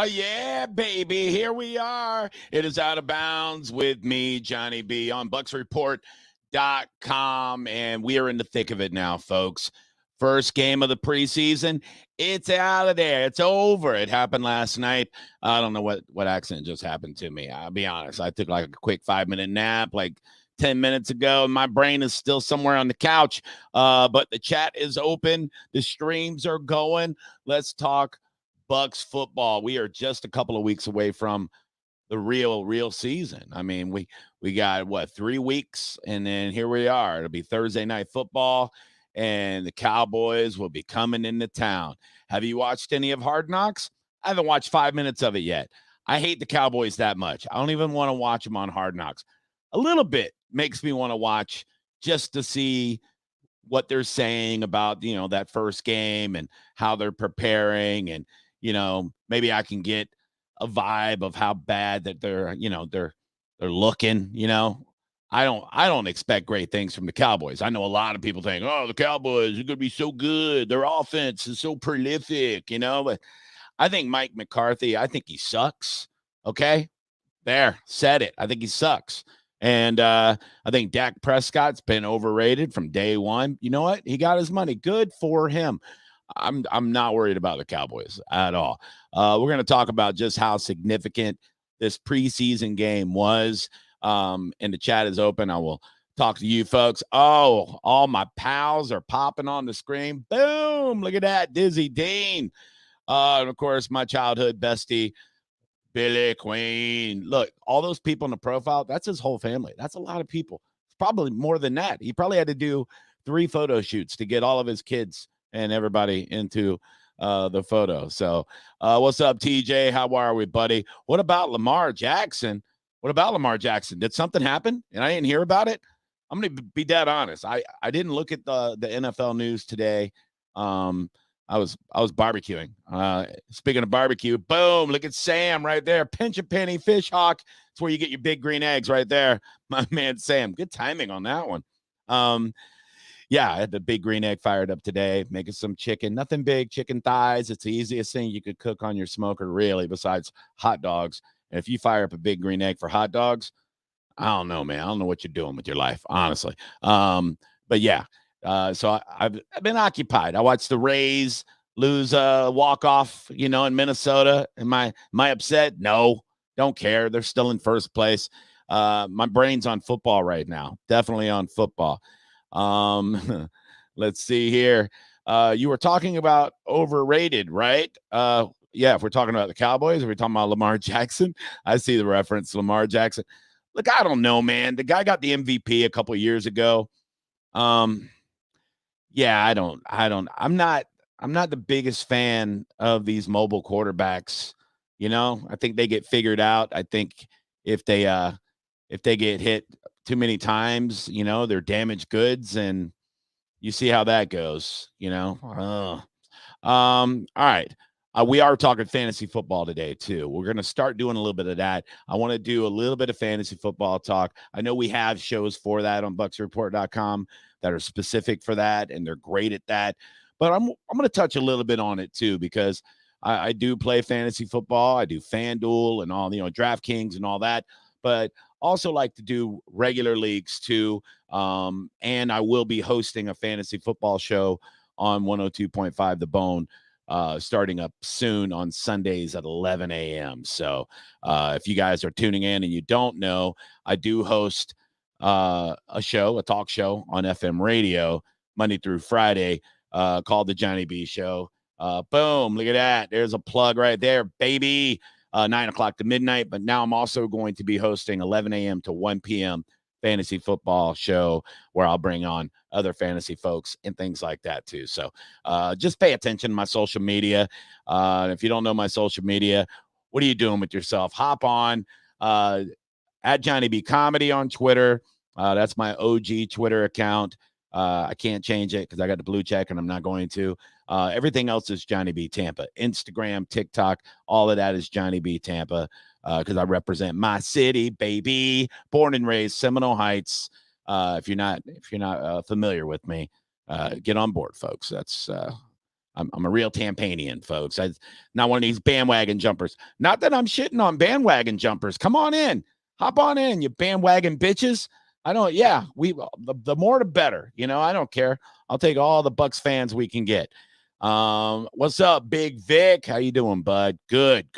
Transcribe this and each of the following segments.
Yeah, baby. Here we are. It is Out of Bounds with me, Johnny B, on BucksReport.com. And we are in the thick of it now, folks. First game of the preseason. It's out of there. It's over. It happened last night. I don't know what accident just happened to me. I'll be honest. I took like a quick 5-minute nap, like 10 minutes ago, and my brain is still somewhere on the couch. But the chat is open. The streams are going. Let's talk Bucks football. We are just a couple of weeks away from the real season. I mean, we got 3 weeks, and then here we are. It'll be Thursday night football, and the Cowboys will be coming into town. Have you watched any of Hard Knocks? I haven't watched 5 minutes of it yet. I hate the Cowboys that much. I don't even want to watch them on Hard Knocks. A little bit makes me want to watch just to see what they're saying about, that first game and how they're preparing, and maybe I can get a vibe of how bad that they're looking. I don't expect great things from the Cowboys. I know a lot of people think, oh, the Cowboys are going to be so good. Their offense is so prolific, but I think Mike McCarthy, I think he sucks. Okay. There, said it. I think he sucks. And I think Dak Prescott's been overrated from day one. You know what? He got his money. Good for him. I'm not worried about the Cowboys at all. We're going to talk about just how significant this preseason game was. And the chat is open. I will talk to you folks. Oh, all my pals are popping on the screen. Boom. Look at that. Dizzy Dean. And of course, my childhood bestie, Billy Queen. Look, all those people in the profile, that's his whole family. That's a lot of people. It's probably more than that. He probably had to do 3 photo shoots to get all of his kids and everybody into the photo. So what's up, TJ? How are we, buddy? What about Lamar Jackson? Did something happen and I didn't hear about it? I'm going to be dead honest. I didn't look at the NFL news today. I was barbecuing. Speaking of barbecue, boom, look at Sam right there. Pinch a penny, fish hawk. It's where you get your big green eggs right there. My man, Sam. Good timing on that one. Yeah, I had the big green egg fired up today, making some chicken. Nothing big, chicken thighs. It's the easiest thing you could cook on your smoker, really, besides hot dogs. And if you fire up a big green egg for hot dogs, I don't know, man. I don't know what you're doing with your life, honestly. But yeah, so I've been occupied. I watched the Rays lose a walk-off, in Minnesota. Am I upset? No, don't care. They're still in first place. My brain's on football right now. Definitely on football. Let's see here. You were talking about overrated, right? Yeah, if we're talking about the Cowboys, if we're talking about Lamar Jackson, I see the reference, Lamar Jackson. Look, I don't know, man. The guy got the MVP a couple of years ago. Yeah, I'm not the biggest fan of these mobile quarterbacks. I think they get figured out. I think if they get hit too many times, they're damaged goods, and you see how that goes, all right. We are talking fantasy football today too. We're going to start doing a little bit of that. I want to do a little bit of fantasy football talk. I know we have shows for that on BucksReport.com that are specific for that, and they're great at that. But I'm going to touch a little bit on it too, because I do play fantasy football. I do FanDuel and all, DraftKings and all that, but also like to do regular leagues too. And I will be hosting a fantasy football show on 102.5 The Bone, starting up soon on Sundays at 11 a.m. So if you guys are tuning in and you don't know, I do host a talk show on FM radio Monday through Friday called The Johnny B Show. Boom, look at that. There's a plug right there, baby. 9 o'clock to midnight. But now I'm also going to be hosting 11 a.m. to 1 p.m. fantasy football show where I'll bring on other fantasy folks and things like that too. So just pay attention to my social media. If you don't know my social media, what are you doing with yourself? Hop on at Johnny B Comedy on Twitter. That's my OG Twitter account. I can't change it because I got the blue check and I'm not going to. Everything else is Johnny B Tampa. Instagram, TikTok, all of that is Johnny B Tampa because I represent my city, baby. Born and raised Seminole Heights. If you're not familiar with me, get on board, folks. That's I'm a real Tampanian, folks. I'm not one of these bandwagon jumpers. Not that I'm shitting on bandwagon jumpers. Come on in. Hop on in, you bandwagon bitches. I don't, yeah, the more the better. You know, I don't care. I'll take all the Bucks fans we can get. What's up, Big Vic? How you doing, bud? Good.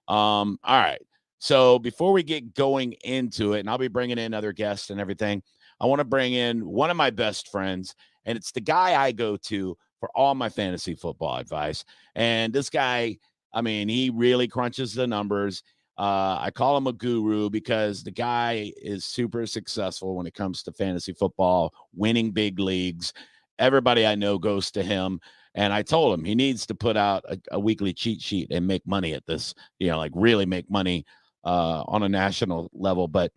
All right. So before we get going into it, and I'll be bringing in other guests and everything, I want to bring in one of my best friends, and it's the guy I go to for all my fantasy football advice. And this guy, I mean, he really crunches the numbers. I call him a guru because the guy is super successful when it comes to fantasy football, winning big leagues. Everybody I know goes to him. And I told him he needs to put out a weekly cheat sheet and make money at this, you know, like really make money on a national level. But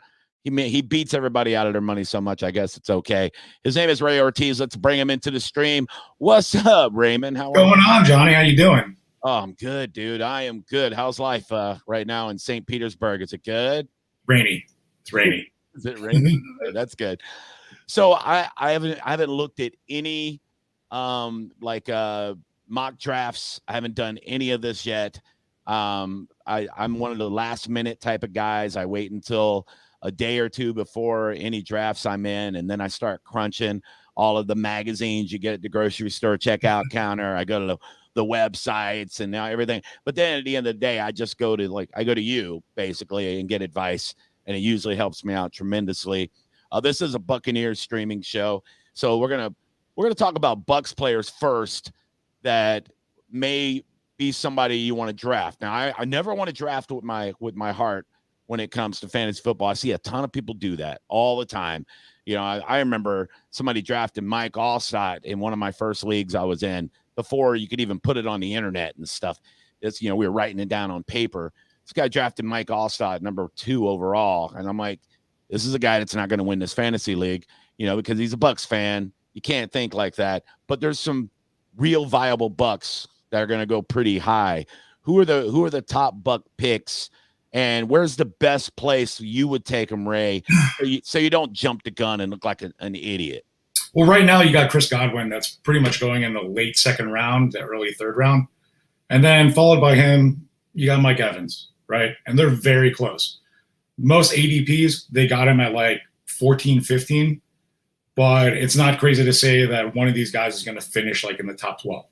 he beats everybody out of their money so much, I guess it's okay. His name is Ray Ortiz. Let's bring him into the stream. What's up, Raymond? How going on, Johnny? How you doing? Oh, I'm good, dude. I am good. How's life right now in St. Petersburg? Is it good? Rainy. It's rainy. Is it rainy? That's good. So I haven't looked at any mock drafts. I haven't done any of this yet. I'm one of the last minute type of guys. I wait until a day or two before any drafts I'm in, and then I start crunching all of the magazines you get at the grocery store checkout counter. I go to the websites and now everything. But then at the end of the day, I just go to you basically and get advice, and it usually helps me out tremendously. This is a Buccaneers streaming show, so we're gonna talk about Bucs players first that may be somebody you want to draft. Now, I never want to draft with my heart when it comes to fantasy football. I see a ton of people do that all the time. You know, I remember somebody drafted Mike Allstott in one of my first leagues I was in before you could even put it on the internet and stuff. It's, you know, we were writing it down on paper. This guy drafted Mike Allstott, number 2 overall. And I'm like, this is a guy that's not going to win this fantasy league, you know, because he's a Bucs fan. You can't think like that. But there's some real viable Bucs that are going to go pretty high. Who are the top Buck picks? And where's the best place you would take them, Ray, so you don't jump the gun and look like an idiot? Well, right now you got Chris Godwin. That's pretty much going in the late second round, the early third round. And then followed by him, you got Mike Evans, right? And they're very close. Most ADPs, they got him at like 14, 15. But it's not crazy to say that one of these guys is going to finish like in the top 12,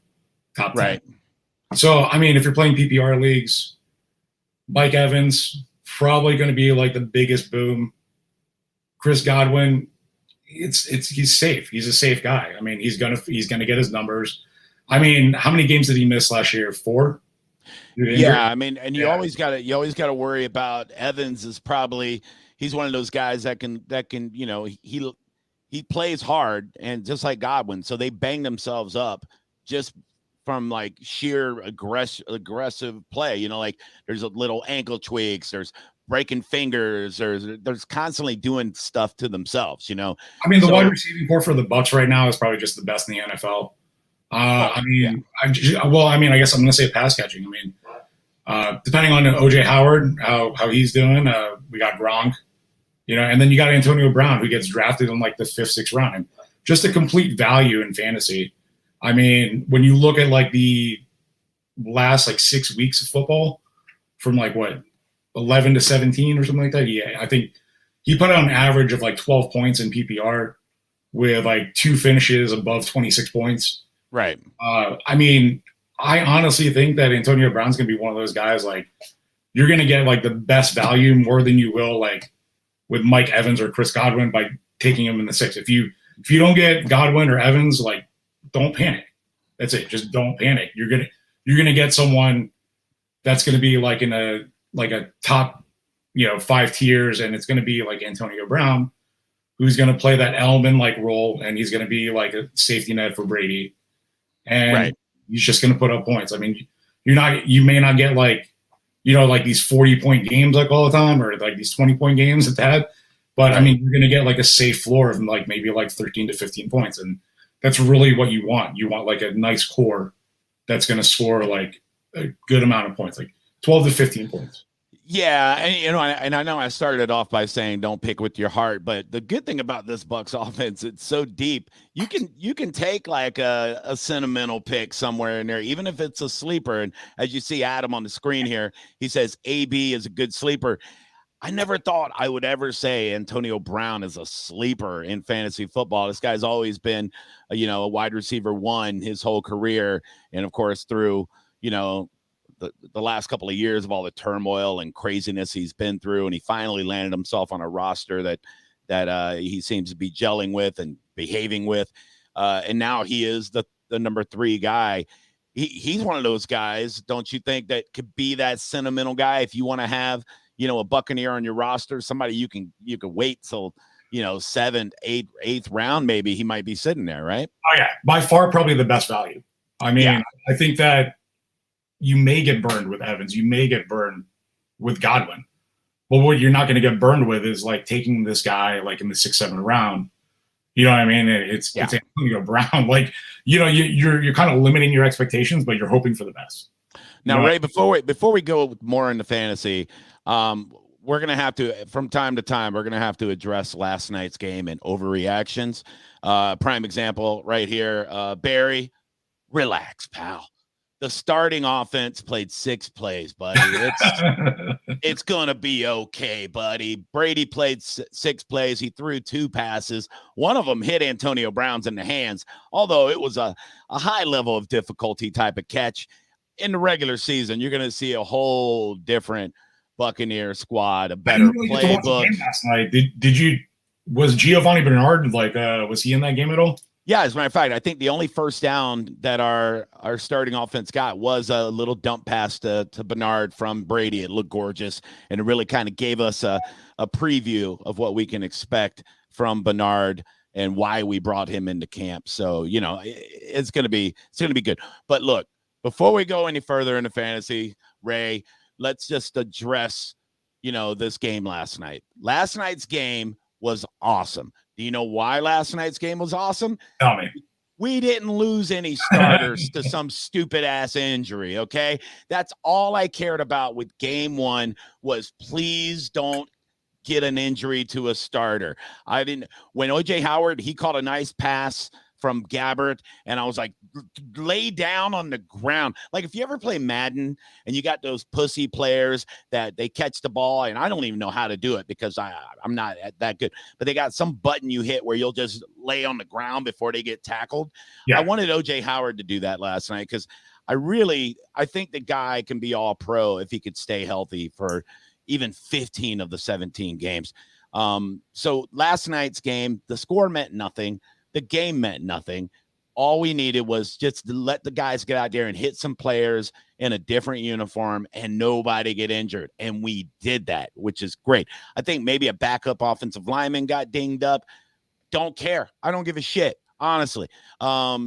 top 10. Right. So, I mean, if you're playing PPR leagues, Mike Evans, probably going to be like the biggest boom. Chris Godwin, he's safe. He's a safe guy. I mean, he's gonna get his numbers. I mean, how many games did he miss last year? 4? Yeah, I mean, and you always gotta worry about Evans. Is probably he's one of those guys that can you know, he plays hard, and just like Godwin, so they bang themselves up just from like sheer aggressive play. You know, like there's a little ankle tweaks, there's breaking fingers, there's constantly doing stuff to themselves, you know. I mean, the wide receiving core for the Bucs right now is probably just the best in the NFL. I guess I'm going to say pass catching. I mean, depending on OJ Howard, how he's doing, we got Gronk, you know, and then you got Antonio Brown, who gets drafted in like the 5th, 6th round. And just a complete value in fantasy. I mean, when you look at like the last like 6 weeks of football, from like what, 11 to 17 or something like that. Yeah, I think he put out an average of like 12 points in PPR with like 2 finishes above 26 points. Right. I mean, I honestly think that Antonio Brown's going to be one of those guys, like, you're going to get like the best value more than you will like with Mike Evans or Chris Godwin by taking him in the 6th. If you don't get Godwin or Evans, like, don't panic. That's it. Just don't panic. You're gonna get someone that's going to be like in a top, you know, 5 tiers, and it's going to be like Antonio Brown. who's going to play that Elman-like role, and he's going to be like a safety net for Brady. And he's just going to put up points. I mean, you may not get like, like these 40-point games like all the time, or like these 20-point games at that. But I mean, you're going to get like a safe floor of like maybe like 13 to 15 points. And that's really what you want. You want like a nice core that's going to score like a good amount of points, like 12 to 15 points. Yeah, and I know I started off by saying don't pick with your heart, but the good thing about this Bucs offense, it's so deep. You can take like a sentimental pick somewhere in there, even if it's a sleeper. And as you see Adam on the screen here, he says AB is a good sleeper. I never thought I would ever say Antonio Brown is a sleeper in fantasy football. This guy's always been, a wide receiver one his whole career, and of course through the last couple of years of all the turmoil and craziness he's been through, and he finally landed himself on a roster that he seems to be gelling with and behaving with, and now he is the number 3 guy. He's one of those guys, don't you think, that could be that sentimental guy if you want to have a Buccaneer on your roster, somebody you can wait till 7th, 8th round, maybe he might be sitting there, right? Oh yeah, by far probably the best value. I mean, I think that you may get burned with Evans. You may get burned with Godwin. But what you're not going to get burned with is like taking this guy like in the 6th, 7th round. You know what I mean? It's Antonio Brown. Like, you're kind of limiting your expectations, but you're hoping for the best. Now, Ray, before we go more into fantasy, we're going to have to, from time to time, we're going to have to address last night's game and overreactions. Prime example right here, Barry, relax, pal. The starting offense played 6 plays, buddy. It's going to be okay, buddy. Brady played 6 plays. He threw 2 passes. One of them hit Antonio Brown's in the hands, although it was a high level of difficulty type of catch. In the regular season, you're going to see a whole different Buccaneer squad, a better playbook. Last night. Was Giovanni Bernard, was he in that game at all? Yeah, as a matter of fact, I think the only first down that our starting offense got was a little dump pass to Bernard from Brady. It looked gorgeous, and it really kind of gave us a preview of what we can expect from Bernard and why we brought him into camp. So, it's going to be good. But look, before we go any further into fantasy, Ray, let's just address, this game last night. Last night's game was awesome. Do you know why last night's game was awesome? Tell me. We didn't lose any starters to some stupid ass injury. Okay. That's all I cared about with game 1 was please don't get an injury to a starter. When OJ Howard, he caught a nice pass from Gabbert, and I was like, lay down on the ground. Like if you ever play Madden and you got those pussy players that they catch the ball, and I don't even know how to do it because I'm not that good, but they got some button you hit where you'll just lay on the ground before they get tackled. Yeah. I wanted OJ Howard to do that last night because I think the guy can be all pro if he could stay healthy for even 15 of the 17 games. So last night's game, the score meant nothing. The game meant nothing. All we needed was just to let the guys get out there and hit some players in a different uniform and nobody get injured. And we did that, which is great. I think maybe a backup offensive lineman got dinged up. Don't care. I don't give a shit, honestly. I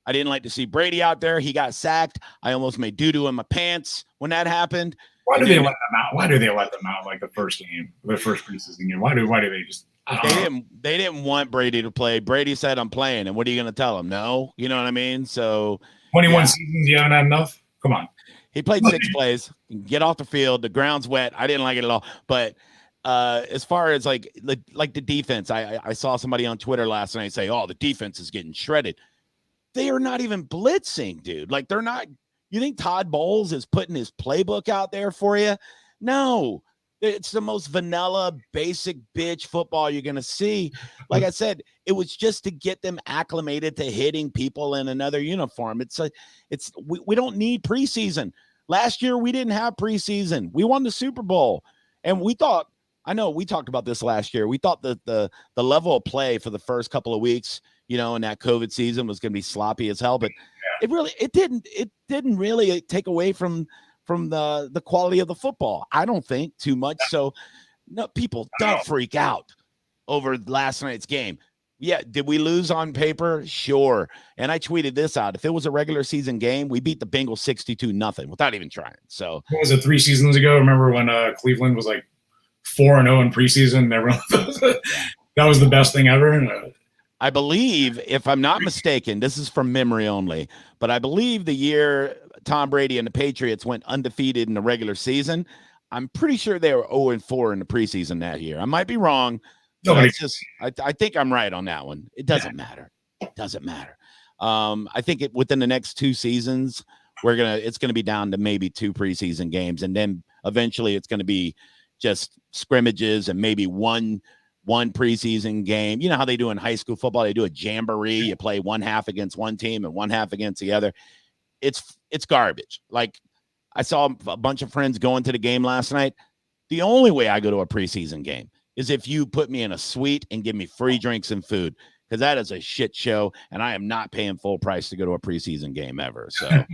didn't like to see Brady out there. He got sacked. I almost made doo-doo in my pants when that happened. Why do they let them out? Why do they let them out like the first game, the first preseason game? Why do they just? They didn't want Brady to play. Brady said, "I'm playing," and what are you going to tell him? No, you know what I mean. So 21 seasons, you haven't had enough. Come on. He played 6 plays. Get off the field. The ground's wet. I didn't like it at all. But as far as like the defense, I saw somebody on Twitter last night say, "Oh, the defense is getting shredded." They are not even blitzing, dude. Like they're not. You think Todd Bowles is putting his playbook out there for you? No. It's the most vanilla, basic bitch football you're going to see. Like I said, it was just to get them acclimated to hitting people in another uniform. We don't need preseason. Last year, we didn't have preseason. We won the Super Bowl. And we thought, I know we talked about this last year. We thought that the level of play for the first couple of weeks, in that COVID season was going to be sloppy as hell, but it didn't really take away from the quality of the football. I don't think too much. So no, people don't freak out. over last night's game. Yeah, did we lose on paper? Sure. And I tweeted this out. If it was a regular season game, we beat the Bengals 62-0 without even trying. So what was it, 3 seasons ago? Remember when Cleveland was like 4-0 in preseason? Everyone that was the best thing ever. I believe, if I'm not mistaken, this is from memory only, but I believe the year Tom Brady and the Patriots went undefeated in the regular season, I'm pretty sure they were 0-4 in the preseason that year. I might be wrong. I think I'm right on that one. It doesn't matter. It doesn't matter. I think within the next 2 seasons, it's gonna be down to maybe 2 preseason games, and then eventually it's gonna be just scrimmages and maybe one preseason game. You know how they do in high school football? They do a jamboree. You play one half against one team and one half against the other. It's garbage. Like, I saw a bunch of friends going to the game last night. The only way I go to a preseason game is if you put me in a suite and give me free drinks and food, because that is a shit show, and I am not paying full price to go to a preseason game ever. So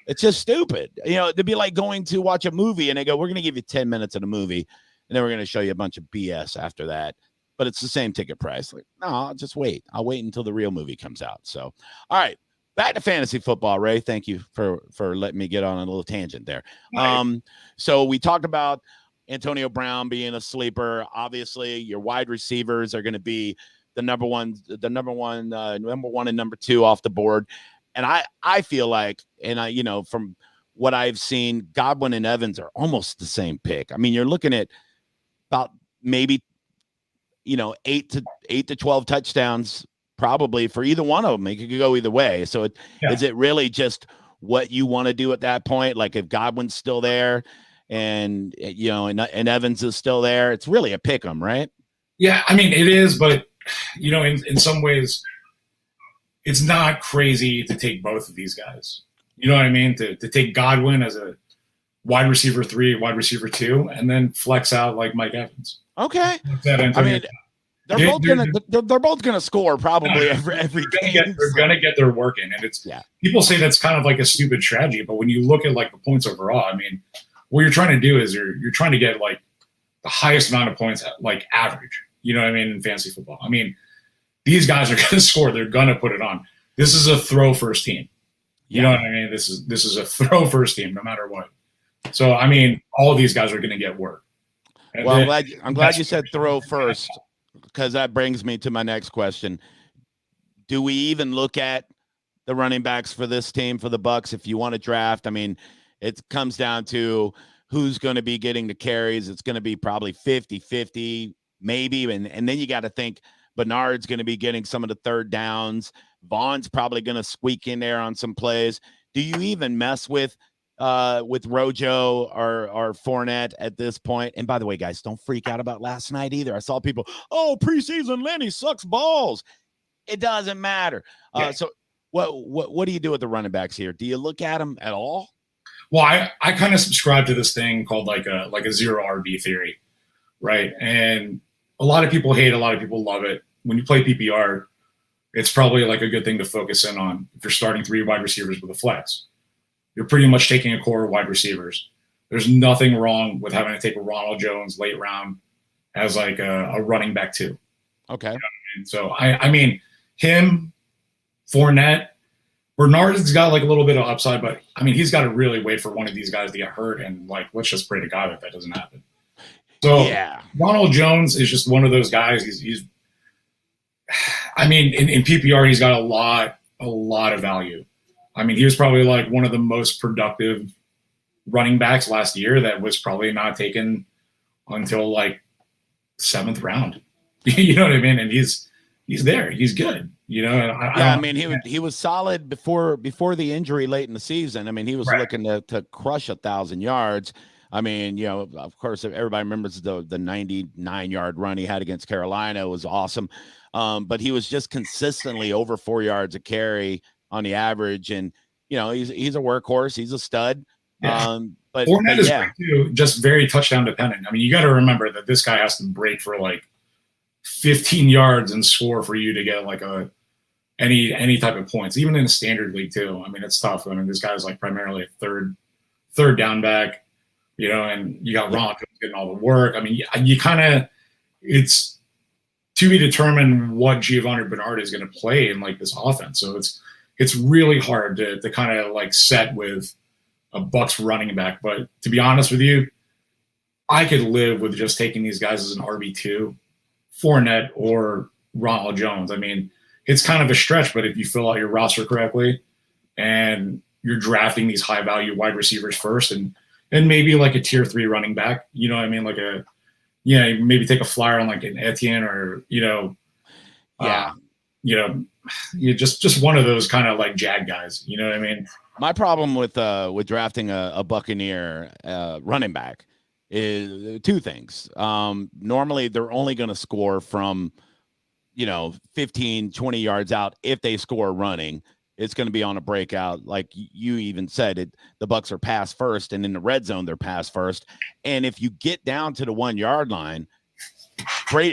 it's just stupid. You know, it'd be like going to watch a movie, and they go, we're going to give you 10 minutes of the movie, and then we're going to show you a bunch of BS after that. But it's the same ticket price. Like, no, I'll just wait. I'll wait until the real movie comes out. So, all right, back to fantasy football, Ray. Thank you for letting me get on a little tangent there. Nice. So we talked about Antonio Brown being a sleeper. Obviously, your wide receivers are going to be the number one and number 2 off the board. And I feel like, and from what I've seen, Godwin and Evans are almost the same pick. I mean, you're looking at about maybe 8 to 12 touchdowns probably for either one of them. It could go either way. So is it really just what you want to do at that point? Like, if Godwin's still there and Evans is still there, it's really a pick 'em, right? Yeah, I mean, it is, but in some ways it's not crazy to take both of these guys. You know what I mean? To take Godwin as a wide receiver 3, wide receiver 2, and then flex out like Mike Evans. Okay. I mean, they're both gonna score probably every game. They're gonna get their work in, and people say that's kind of like a stupid strategy, but when you look at like the points overall, I mean, what you're trying to do is you're trying to get like the highest amount of points, like average. You know what I mean, in fantasy football. I mean, these guys are gonna score. They're gonna put it on. This is a throw first team. You know what I mean? This is a throw first team, no matter what. So I mean, all of these guys are gonna get work. Well, I'm glad you said throw first, because that brings me to my next question. Do we even look at the running backs for this team, for the Bucs, if you want to draft? I mean, it comes down to who's going to be getting the carries. It's going to be probably 50-50, maybe. And then you got to think Bernard's going to be getting some of the third downs. Vaughn's probably going to squeak in there on some plays. Do you even mess with Rojo or Fournette at this point? And by the way, guys, don't freak out about last night either. I saw people, preseason Lenny sucks balls. It doesn't matter. So what do you do with the running backs here? Do you look at them at all? Well, I kind of subscribe to this thing called like a zero RB theory, right? And a lot of people hate it, a lot of people love it. When you play PPR, it's probably like a good thing to focus in on if you're starting 3 wide receivers with a flex. You're pretty much taking a core of wide receivers. There's nothing wrong with having to take a Ronald Jones late round as like a running back 2. Okay. You know what I mean? So I mean, him, Fournette, Bernard's got like a little bit of upside, but I mean, he's got to really wait for one of these guys to get hurt, and like, let's just pray to God that doesn't happen. So Ronald Jones is just one of those guys. He's I mean, in PPR, he's got a lot of value. I mean, he was probably like one of the most productive running backs last year that was probably not taken until like 7th round. You know what I mean? And he's there. He's good. You know. I mean, he was solid before the injury late in the season. I mean, he was looking to crush 1,000 yards. I mean, of course, everybody remembers the 99-yard run he had against Carolina. It was awesome. But he was just consistently over 4 yards a carry on the average. And, he's a workhorse. He's a stud. Yeah. But Fournette is too, just very touchdown dependent. I mean, you got to remember that this guy has to break for like 15 yards and score for you to get like any type of points, even in a standard league too. I mean, it's tough. I mean, this guy's like primarily a third down back, and you got Ron getting all the work. I mean, you kind of, it's to be determined what Giovanni Bernard is going to play in like this offense. So it's really hard to kind of like set with a Bucs running back. But to be honest with you, I could live with just taking these guys as an RB2, Fournette or Ronald Jones. I mean, it's kind of a stretch, but if you fill out your roster correctly and you're drafting these high value wide receivers first and maybe like a tier 3 running back, you know what I mean? Like maybe take a flyer on like an Etienne or, you just one of those kind of like jag guys, you know what I mean? My problem with drafting a Buccaneer running back is two things. Normally they're only going to score from, 15, 20 yards out. If they score running, it's going to be on a breakout. Like you even said it, the Bucs are pass first, and in the red zone, they're pass first. And if you get down to the 1 yard line,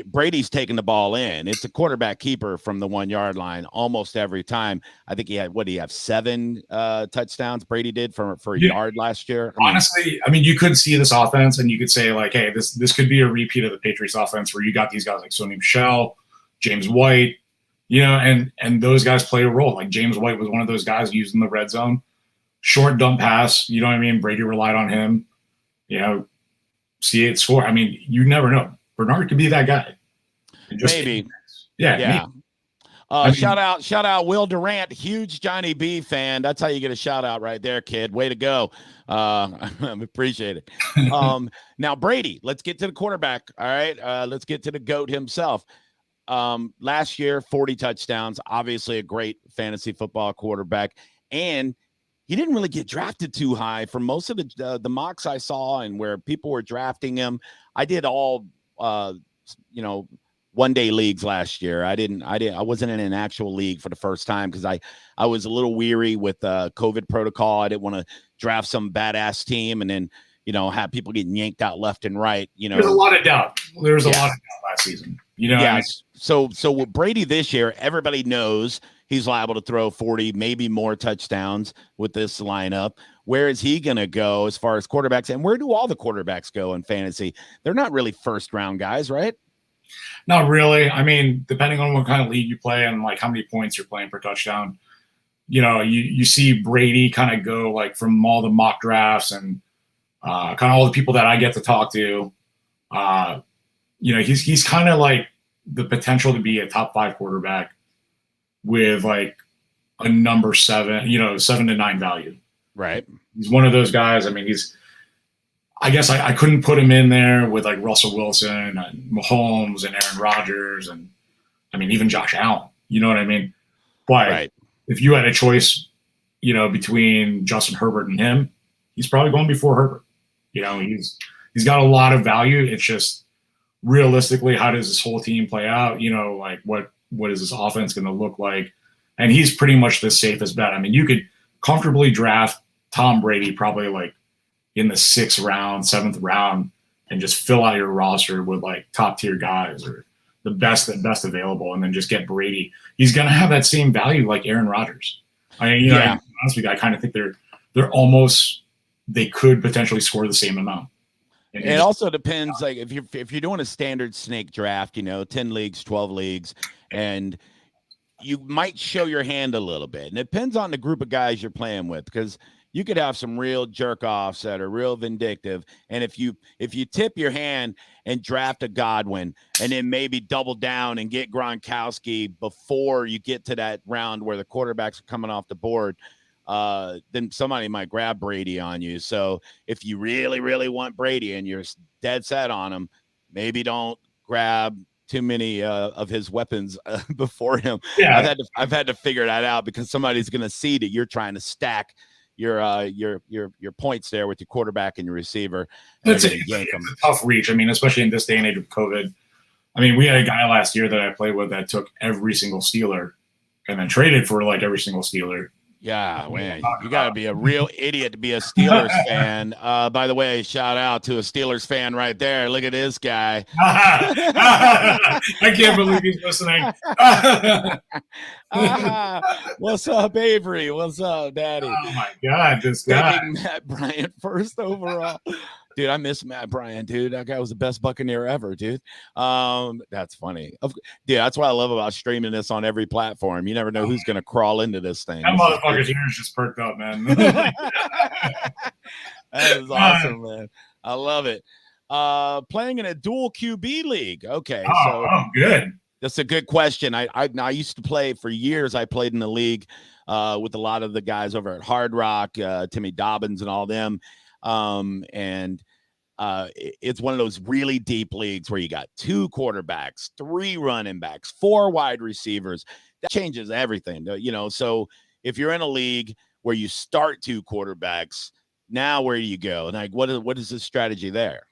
Brady's taking the ball in. It's a quarterback keeper from the 1 yard line almost every time. I think he had, what do you have, 7 touchdowns Brady did for a yard last year? Honestly, you could see this offense and you could say like, hey, this could be a repeat of the Patriots offense where you got these guys like Sony Michel, James White, and those guys play a role. Like James White was one of those guys used in the red zone. Short dump pass, you know what I mean? Brady relied on him. See it score. You never know. Bernard could be that guy. Maybe. Yeah. Shout out Will Durant, huge Johnny B fan. That's how you get a shout out right there, kid. Way to go. Appreciate it. Now Brady, let's get to the quarterback. All right. Let's get to the GOAT himself. Last year, 40 touchdowns, obviously a great fantasy football quarterback. And he didn't really get drafted too high for most of the mocks I saw and where people were drafting him. I did all, 1-day leagues last year. I wasn't in an actual league for the first time because I was a little weary with COVID protocol. I didn't want to draft some badass team and then, have people getting yanked out left and right. There's a lot of doubt. There was a lot of doubt last season. So with Brady this year, everybody knows he's liable to throw 40, maybe more touchdowns with this lineup. Where is he going to go as far as quarterbacks? And where do all the quarterbacks go in fantasy? They're not really first round guys, right? Not really. Depending on what kind of league you play and like how many points you're playing per touchdown, you see Brady kind of go like from all the mock drafts and kind of all the people that I get to talk to. He's kind of like the potential to be a top 5 quarterback with like a number 7, 7 to 9 value. Right. He's one of those guys. I guess I couldn't put him in there with like Russell Wilson and Mahomes and Aaron Rodgers and even Josh Allen. You know what I mean? But if you had a choice, between Justin Herbert and him, he's probably going before Herbert. He's got a lot of value. It's just realistically, how does this whole team play out? Like what is this offense going to look like? And he's pretty much the safest bet. You could comfortably draft Tom Brady probably like in the 6th round, 7th round, and just fill out your roster with like top tier guys or the best available, and then just get Brady. He's going to have that same value like Aaron Rodgers. Honestly, I kind of think they're almost, they could potentially score the same amount. It also depends, like if you're doing a standard snake draft, 10 leagues, 12 leagues, and you might show your hand a little bit. And it depends on the group of guys you're playing with, because you could have some real jerk offs that are real vindictive. And if you tip your hand and draft a Godwin and then maybe double down and get Gronkowski before you get to that round where the quarterbacks are coming off the board, then somebody might grab Brady on you. So if you really, really want Brady and you're dead set on him, maybe don't grab too many of his weapons before him. Yeah. I've had to figure that out, because somebody's going to see that you're trying to stack your points there with your quarterback and your receiver. It's a tough reach. Especially in this day and age of COVID. We had a guy last year that I played with that took every single Steeler and then traded for like every single Steeler. Yeah, man, you got to be a real idiot to be a Steelers fan. By the way, shout out to a Steelers fan right there. Look at this guy. I can't believe he's listening. What's up, Avery? What's up, Daddy? Oh, my God, this guy. Matt Bryant first overall. Dude, I miss Matt Bryant, dude. That guy was the best Buccaneer ever, dude. That's funny. Dude, that's what I love about streaming this on every platform. You never know who's going to crawl into this thing. That motherfucker's ears just perked up, man. That is awesome, man. I love it. Playing in a dual QB league. Okay, so good. That's a good question. I used to play for years. I played in the league with a lot of the guys over at Hard Rock, Timmy Dobbins and all them. It's one of those really deep leagues where you got 2 quarterbacks, 3 running backs, 4 wide receivers. That changes everything, so if you're in a league where you start 2 quarterbacks, now where do you go? And like, what is the strategy there?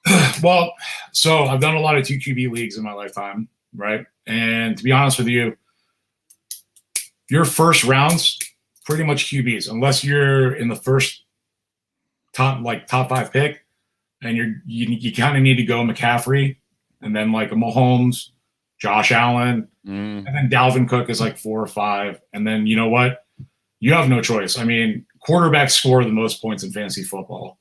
Well, so I've done a lot of 2 QB leagues in my lifetime, right? And to be honest with you, your first round's pretty much QBs, unless you're in the first top 5 pick, and you kind of need to go McCaffrey, and then like a Mahomes, Josh Allen, and then Dalvin Cook is like 4 or 5, and then you know what? You have no choice. I mean, quarterbacks score the most points in fantasy football.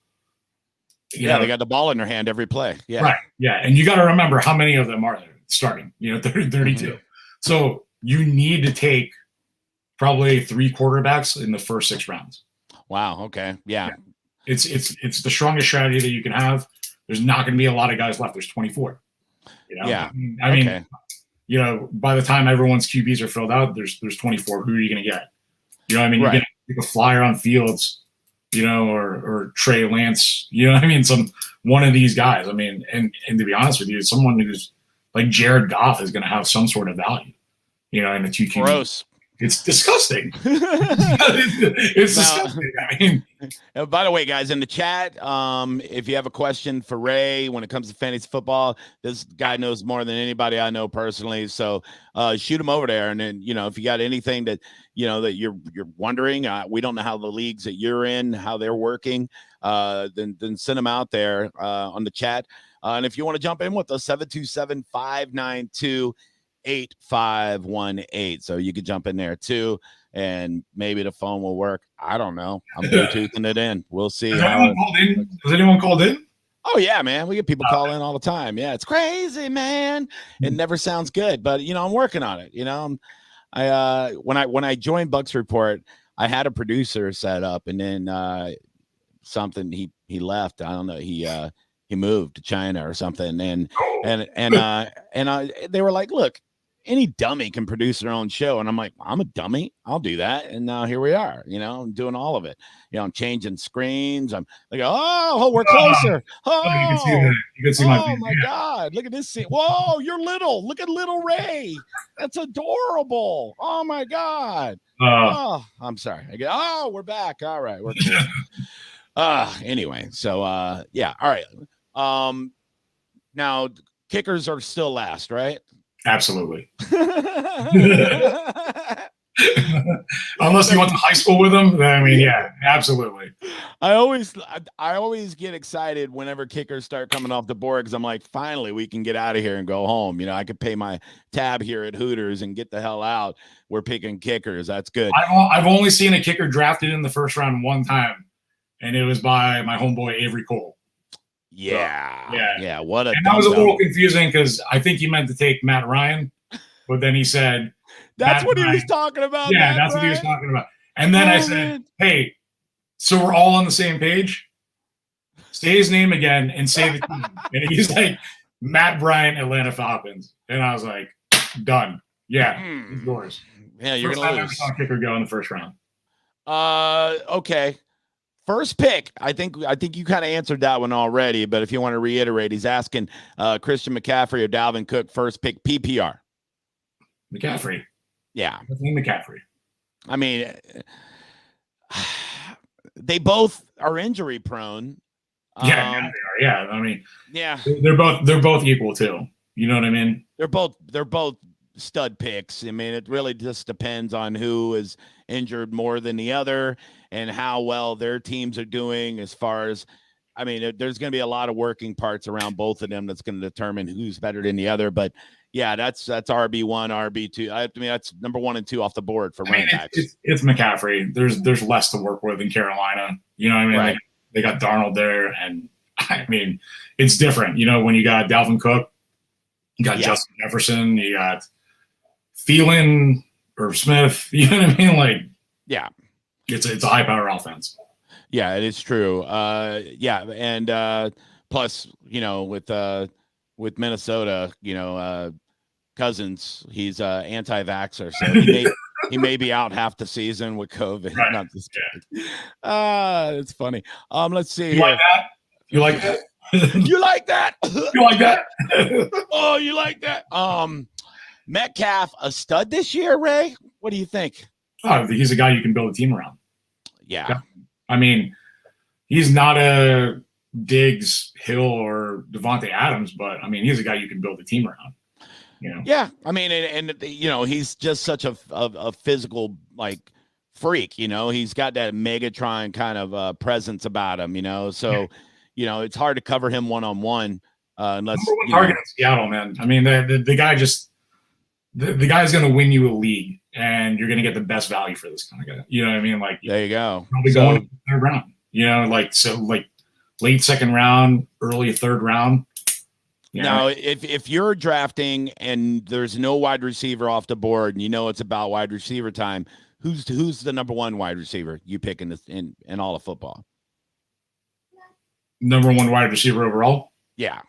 They got the ball in their hand every play. Yeah, right. Yeah, and you got to remember how many of them are there starting. 32. Mm-hmm. So you need to take probably 3 quarterbacks in the first 6 rounds. Wow. Okay. Yeah. It's the strongest strategy that you can have. There's not going to be a lot of guys left. There's 24. Yeah. I mean, by the time everyone's QBs are filled out, there's 24. Who are you going to get? You know what I mean? Right. You're going to take a flyer on Fields, or Trey Lance. You know what I mean? One of these guys. I mean, and to be honest with you, someone who's like Jared Goff is going to have some sort of value. In a 2 QB. Gross. It's disgusting. It's disgusting. I mean, by the way, guys, in the chat, if you have a question for Ray when it comes to fantasy football, this guy knows more than anybody I know personally. So shoot him over there. And then, if you got anything that, that you're wondering, we don't know how the leagues that you're in, how they're working, then send them out there on the chat. And if you want to jump in with us, 727-592-8518. So you could jump in there too, and maybe the phone will work. I don't know. I'm Bluetoothing it in. We'll see. Has anyone called in? Oh yeah, man. We get people call in all the time. Yeah, it's crazy, man. It never sounds good, but I'm working on it. When I joined Bucks Report, I had a producer set up, and then something he left. I don't know. He moved to China or something, and they were like, look, any dummy can produce their own show. And I'm like, I'm a dummy. I'll do that. And now here we are, I'm doing all of it. I'm changing screens. I'm like, oh, we're closer. Oh, you can see my God. Look at this scene. Whoa, you're little. Look at little Ray. That's adorable. Oh my God. I'm sorry. We're back. All right. We're cool. Anyway. So, yeah. All right. Now kickers are still last, right? Absolutely. Unless you went to high school with them, I mean, yeah, absolutely. I always get excited whenever kickers start coming off the board, because I'm like, finally we can get out of here and go home. I could pay my tab here at Hooters and get the hell out. We're picking kickers. That's good. I've only seen a kicker drafted in the first round one time, and it was by my homeboy Avery Cole. Yeah. Yeah. What a. And that was a little confusing because I think he meant to take Matt Ryan, but then he said that's what he was talking about. Yeah, that's what he was talking about. And then I said, hey, so we're all on the same page. Say his name again and say the team. And he's like, Matt Bryant, Atlanta Falcons. And I was like, done. Yeah, it's yours. Yeah, you're going to lose. First time I saw a kicker go in the first round. Okay. First pick, I think you kind of answered that one already, but if you want to reiterate, he's asking Christian McCaffrey or Dalvin Cook, first pick PPR. McCaffrey. Yeah. McCaffrey. I mean, they both are injury prone. Yeah, they are. Yeah. I mean, yeah. They're both equal too. You know what I mean? They're both stud picks. I mean, it really just depends on who is injured more than the other and how well their teams are doing as far as, I mean, there's going to be a lot of working parts around both of them that's going to determine who's better than the other. But yeah, that's RB1, RB2. I mean, that's number 1 and 2 off the board for running backs. It's McCaffrey. There's less to work with in Carolina. You know what I mean? Right. They got Darnold there, and I mean, it's different. You know, when you got Dalvin Cook, you got Justin Jefferson, you got Thielen or Smith. You know what I mean? Like, yeah, it's a high power offense. Yeah, it is true. And plus, you know, with Minnesota, you know, Cousins, he's anti-vaxxer, so he may be out half the season with COVID. Right. Not just kidding. It's funny. Let's see You here. like that? You like that? You like that? You like that? Oh, you like that? Metcalf, a stud this year, Ray? What do you think? Oh, he's a guy you can build a team around. Yeah. I mean, he's not a Diggs, Hill, or Devontae Adams, but I mean, he's a guy you can build a team around. You know? Yeah, I mean, and you know, he's just such a physical like freak. You know, he's got that Megatron kind of presence about him. You know, so you know, it's hard to cover him one-on-one unless number one target in Seattle, man. I mean, the guy just the guy's going to win you a league, and you're going to get the best value for this kind of guy. You know what I mean? Like, there you go. Probably going to the third round. You know, like late second round, early third round. Yeah. Now, if you're drafting and there's no wide receiver off the board, and you know it's about wide receiver time, who's the number one wide receiver you pick in all of football? Number one wide receiver overall? Yeah.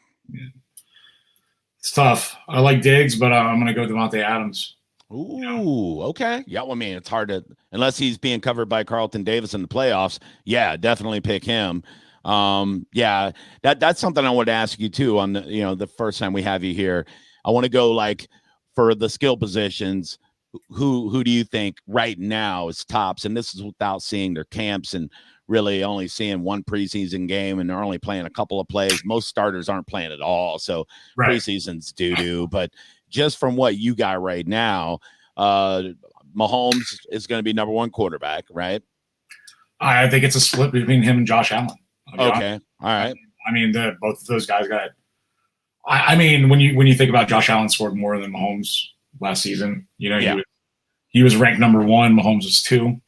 It's tough. I like Diggs, but I'm going to go Devontae Adams. Ooh, okay. Yeah, well, I mean, it's hard to, unless he's being covered by Carlton Davis in the playoffs. Yeah, definitely pick him. Yeah, that's something I wanted to ask you too on the first time we have you here. I want to go like for the skill positions, who do you think right now is tops? And this is without seeing their camps and really only seeing one preseason game, and they're only playing a couple of plays. Most starters aren't playing at all, so preseason's doo-doo. But just from what you got right now, Mahomes is going to be number one quarterback, right? I think it's a split between him and Josh Allen. Okay. All right. I mean, both of those guys got it. I mean, when you think about Josh Allen scored more than Mahomes last season, you know, he was ranked number one. Mahomes was two.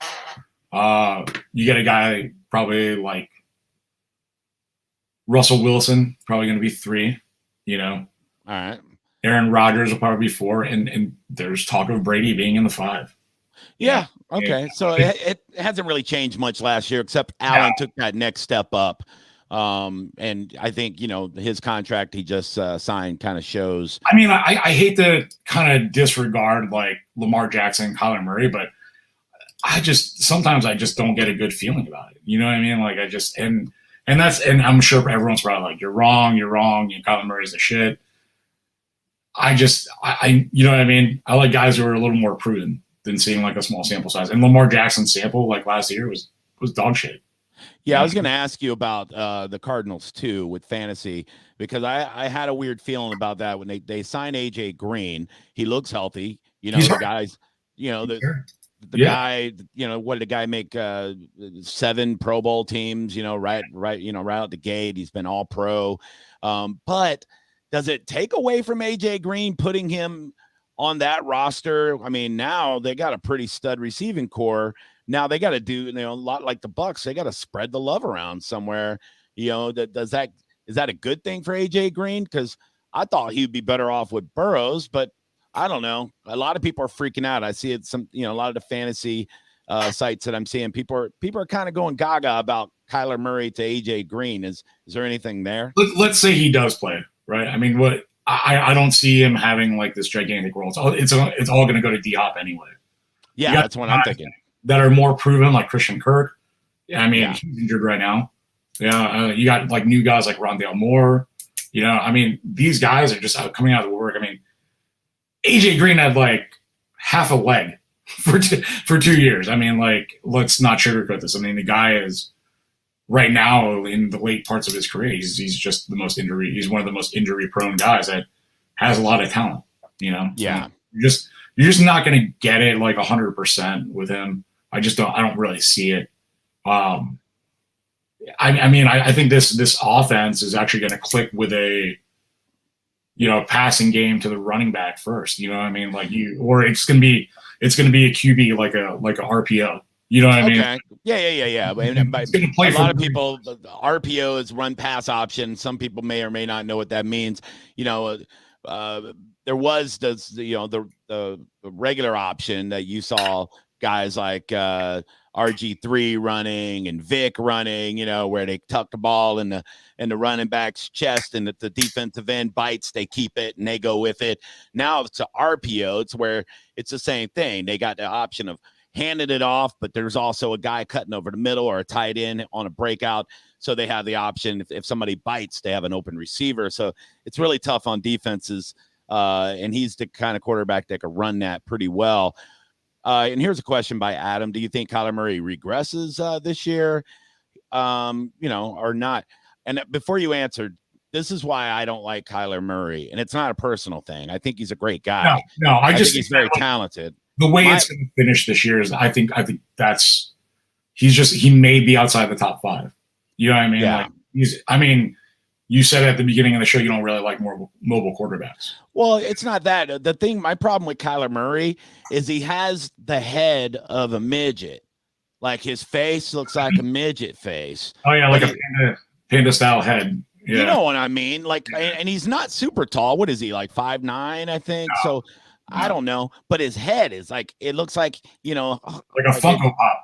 You get a guy probably like Russell Wilson, probably going to be three, you know. All right. Aaron Rodgers will probably be four, and there's talk of Brady being in the five. Yeah. Okay. So it hasn't really changed much last year, except Allen took that next step up. And I think, you know, his contract he just signed kind of shows. I mean, I hate to kind of disregard like Lamar Jackson, Kyler Murray, but sometimes I just don't get a good feeling about it. You know what I mean? Like and I'm sure everyone's probably like, you're wrong. And Kyler Murray's the shit. I you know what I mean? I like guys who are a little more prudent than seeing like a small sample size. And Lamar Jackson's sample like last year was dog shit. Yeah, I was going to ask you about the Cardinals too with fantasy, because I had a weird feeling about that when they signed AJ Green. He looks healthy. You know, the guys, you know, the guy, you know, what did the guy make 7 Pro Bowl teams, you know, right out the gate. He's been all pro. But does it take away from AJ Green putting him on that roster? I mean, now they got a pretty stud receiving core. Now they got to do, you know, a lot like the Bucs. They got to spread the love around somewhere. You know, is that a good thing for AJ Green? Because I thought he'd be better off with Burrows, but I don't know. A lot of people are freaking out. I see it a lot of the fantasy sites that I'm seeing. People are kind of going gaga about Kyler Murray to AJ Green. Is there anything there? Let's say he does play, right? I mean, I don't see him having like this gigantic role. It's all going to go to D-Hop anyway. Yeah, that's what I'm thinking. That are more proven, like Christian Kirk. I mean, he's injured right now. Yeah, you got like new guys like Rondale Moore. You know, I mean, these guys are just coming out of the woodwork. I mean, AJ Green had like half a leg for 2 years. I mean, like, let's not sugarcoat this. I mean, the guy is right now in the late parts of his career. He's just the most injury. He's one of the most injury prone guys that has a lot of talent. You know, yeah. So you're just not going to get it like 100% with him. I don't really see it. I mean, I think this offense is actually going to click with a, you know, passing game to the running back first. You know what I mean? Like or it's going to be a QB like a RPO. You know what I mean? Okay. Yeah. He's going to play a for lot of people, the RPO is run pass option. Some people may or may not know what that means. There was the regular option that you saw guys like RG3 running and Vic running, where they tuck the ball in the running back's chest, and the defensive end bites, they keep it and they go with it. Now it's a RPO. It's where it's the same thing. They got the option of handed it off, but there's also a guy cutting over the middle or a tight end on a breakout. So they have the option, if somebody bites, they have an open receiver. So it's really tough on defenses. And he's the kind of quarterback that can run that pretty well. And here's a question by Adam. Do you think Kyler Murray regresses this year, or not? And before you answer, this is why I don't like Kyler Murray. And it's not a personal thing. I think he's a great guy. No, I think he's very talented. The way it's going to finish this year is, I think he may be outside the top 5. You know what I mean? Yeah. You said at the beginning of the show you don't really like more mobile quarterbacks. Well, it's not that. My problem with Kyler Murray is he has the head of a midget. Like his face looks like a midget face. Oh yeah, like a panda style head. Yeah. You know what I mean? Like, and he's not super tall. What is he, like 5'9", I think? No. So I don't know. But his head is like, it looks like, like a Funko Pop.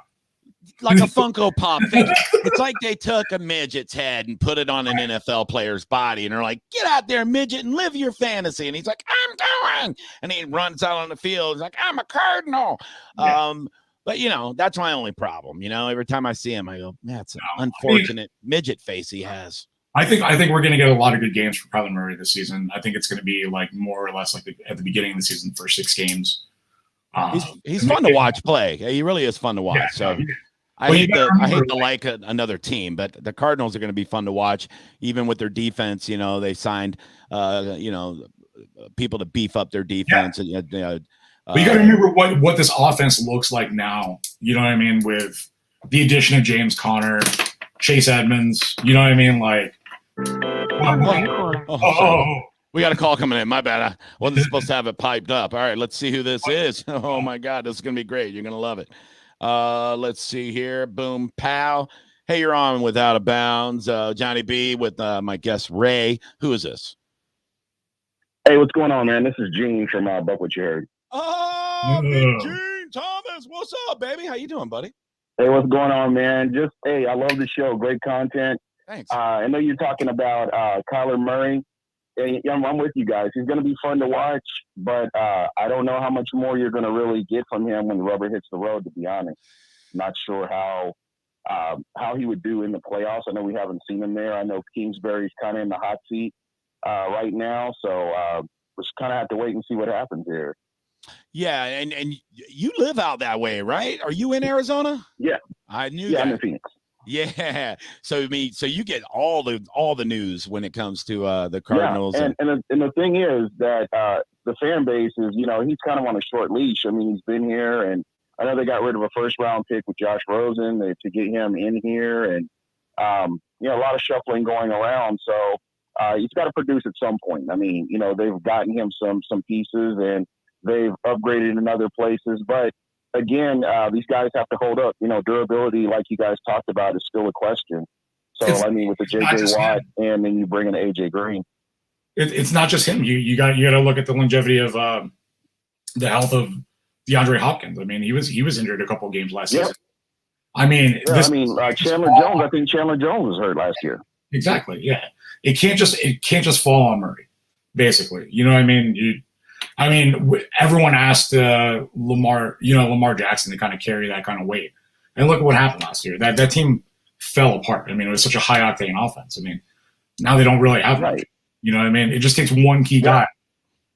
Like a Funko Pop. It's like they took a midget's head and put it on an NFL player's body, and they're like, get out there, midget, and live your fantasy. And he's like, I'm going. And he runs out on the field. He's like, I'm a Cardinal. Yeah. But, that's my only problem. Every time I see him, I go, that's an unfortunate midget face he has. I think we're going to get a lot of good games from Kyler Murray this season. I think it's going to be like more or less like at the beginning of the season, first 6 games. He's fun to watch play. He really is fun to watch. Yeah, so I hate to like another team, but the Cardinals are going to be fun to watch, even with their defense. They signed, people to beef up their defense. Yeah. But you got to remember what this offense looks like now. You know what I mean? With the addition of James Conner, Chase Edmonds. You know what I mean? Like, we got a call coming in. My bad. I wasn't supposed to have it piped up. All right, let's see who this is. Oh my God, this is gonna be great. You're gonna love it. Let's see here. Boom, pow. Hey, you're on with Out of Bounds. Johnny B with my guest Ray. Who is this? Hey, what's going on, man? This is Gene from Buck What You Heard. Oh, Big Gene Thomas. What's up, baby? How you doing, buddy? Hey, what's going on, man? I love the show. Great content. Thanks. I know you're talking about Kyler Murray. I'm with you guys. He's going to be fun to watch, but I don't know how much more you're going to really get from him when the rubber hits the road, to be honest. Not sure how he would do in the playoffs. I know we haven't seen him there. I know Kingsbury's kind of in the hot seat right now, so we just kind of have to wait and see what happens here. Yeah, and you live out that way, right? Are you in Arizona? Yeah. I knew that. Yeah, I'm in Phoenix. Yeah. So you get all the news when it comes to the Cardinals. Yeah, and the thing is that the fan base is, he's kind of on a short leash. I mean, he's been here, and I know they got rid of a first round pick with Josh Rosen to get him in here, and a lot of shuffling going around. So he's got to produce at some point. I mean, they've gotten him some pieces, and they've upgraded in other places, but again, these guys have to hold up. Durability, like you guys talked about, is still a question. So, with the J.J. Watt, and then you bring in A.J. Green. It's not just him. You got to look at the longevity of the health of DeAndre Hopkins. I mean, he was injured a couple of games last season. I mean, Chandler Jones. I think Chandler Jones was hurt last year. Exactly. Yeah, it can't just fall on Murray. Basically, you know what I mean? Everyone asked Lamar Jackson to kind of carry that kind of weight. And look at what happened last year. That team fell apart. I mean, it was such a high-octane offense. I mean, now they don't really have much. You know what I mean? It just takes one key guy.